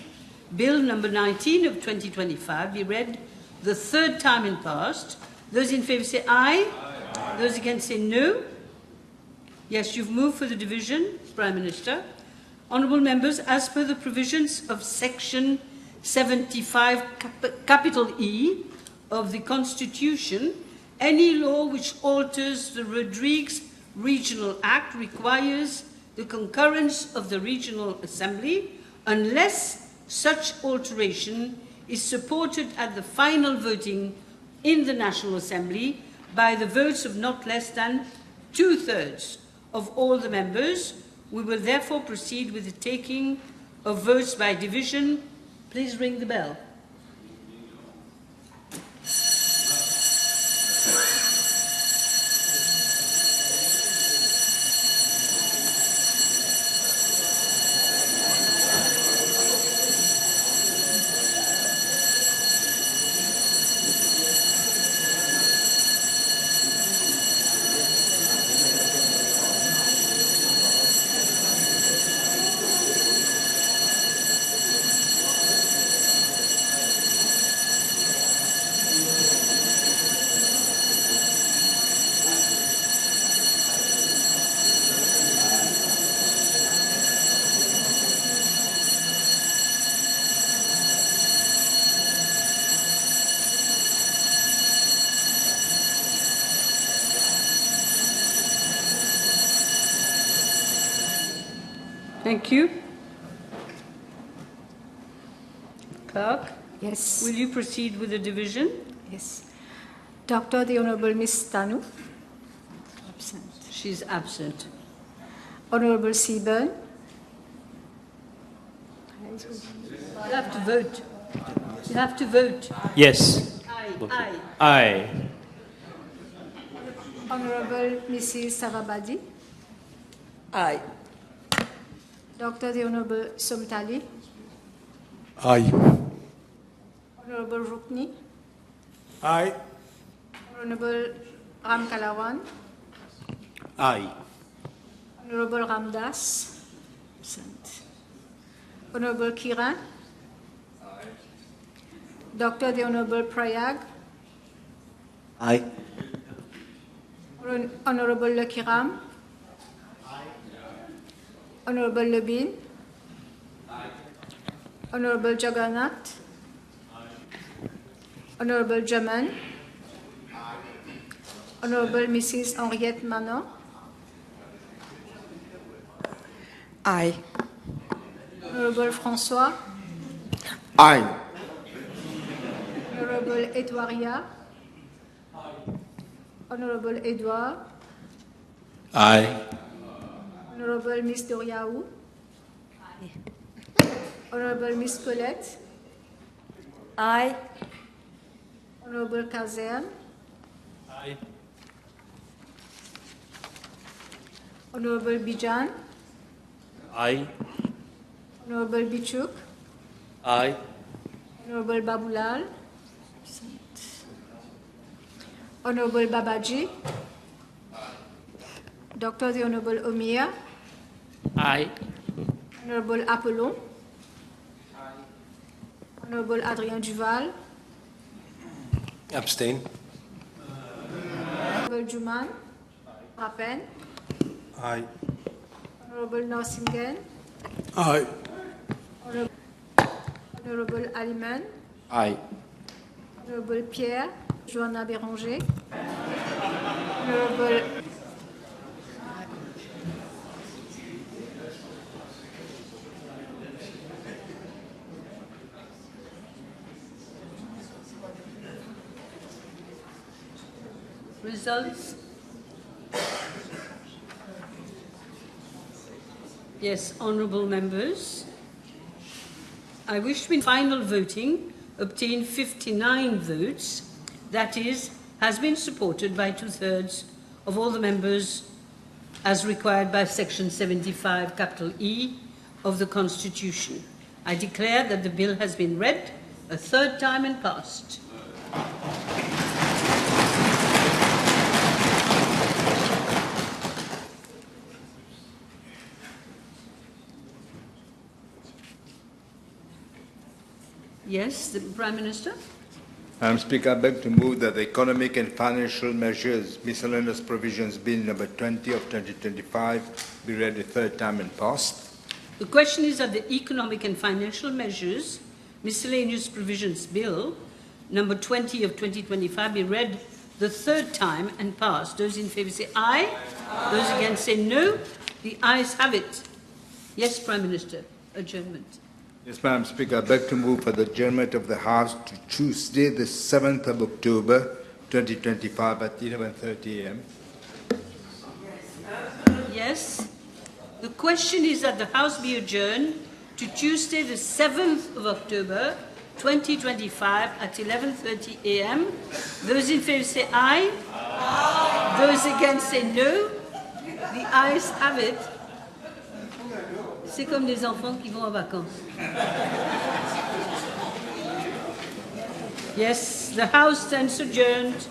Bill number 19 of 2025 be read the third time and passed. Those in favour say aye. Aye. Those against say no. Yes, you've moved for the division, Prime Minister. Honourable members, as per the provisions of Section 75, capital E of the Constitution, any law which alters the Rodrigues Regional Act requires the concurrence of the Regional Assembly unless such alteration is supported at the final voting in the National Assembly by the votes of not less than 2/3 of all the members We will therefore proceed with the taking of votes by division. Please ring the bell. Thank you. Clerk?
Yes.
Will you proceed with the division?
Yes. Dr. the Honorable Miss Tanu. Absent.
She's absent.
Honorable Seaburn.
You have to vote. You have to vote.
Yes.
Aye.
Aye.
Honorable Mrs. Savabadi.
Aye.
Dr. the Honorable Somtali.
Aye.
Honorable Rukni.
Aye.
Honorable Ramkalawan.
Aye.
Honorable Ramdas. Absent. Honorable Kiran. Dr. the Honorable Prayag.
Aye.
Honorable Lekiram. Honorable Lebin. Honorable Jagannath. Honorable Jaman. Honorable Mrs. Henriette Manon.
Aye.
Honorable François.
Aye.
Honorable Edouaria. Honorable Edouard.
Aye.
Honorable Miss Doriaou. Honorable Miss Colette.
Aye.
Honorable Kazem.
Aye.
Honorable Bijan.
Aye.
Honorable Bichuk.
Aye.
Honorable Babulal. Honorable Babaji. Dr. the Honorable Omia.
Aye.
Honorable Apollon. Honorable Adrien Duval.
Abstain.
Honorable Juman. Rapen.
Aye.
Honorable Norsingen.
Aye.
Honorable Aliman.
Aye.
Honorable Pierre. Joanna Béranger. Honorable
Results? Yes, honourable members. I wish to, in final voting, obtain 59 votes. That is, has been supported by 2/3 of all the members as required by Section 75, capital E of the Constitution. I declare that the bill has been read a third time and passed. Yes, the Prime Minister.
Madam Speaker, I beg to move that the Economic and Financial Measures Miscellaneous Provisions Bill number 20 of 2025 be read a third time and passed.
The question is that the Economic and Financial Measures Miscellaneous Provisions Bill number 20 of 2025 be read the third time and passed. Those in favour say aye. Those against say no. The ayes have it. Yes, Prime Minister. Adjournment.
Yes, Madam Speaker, I beg to move for the adjournment of the House to Tuesday, the 7th of October, 2025 at 11:30 a.m.
Yes. The question is that the House be adjourned to Tuesday, the 7th of October, 2025 at 11:30 a.m. Those in favor say aye. Aye. Those against say no. The ayes have it. C'est comme les enfants qui vont en vacances. Yes, the House stands adjourned.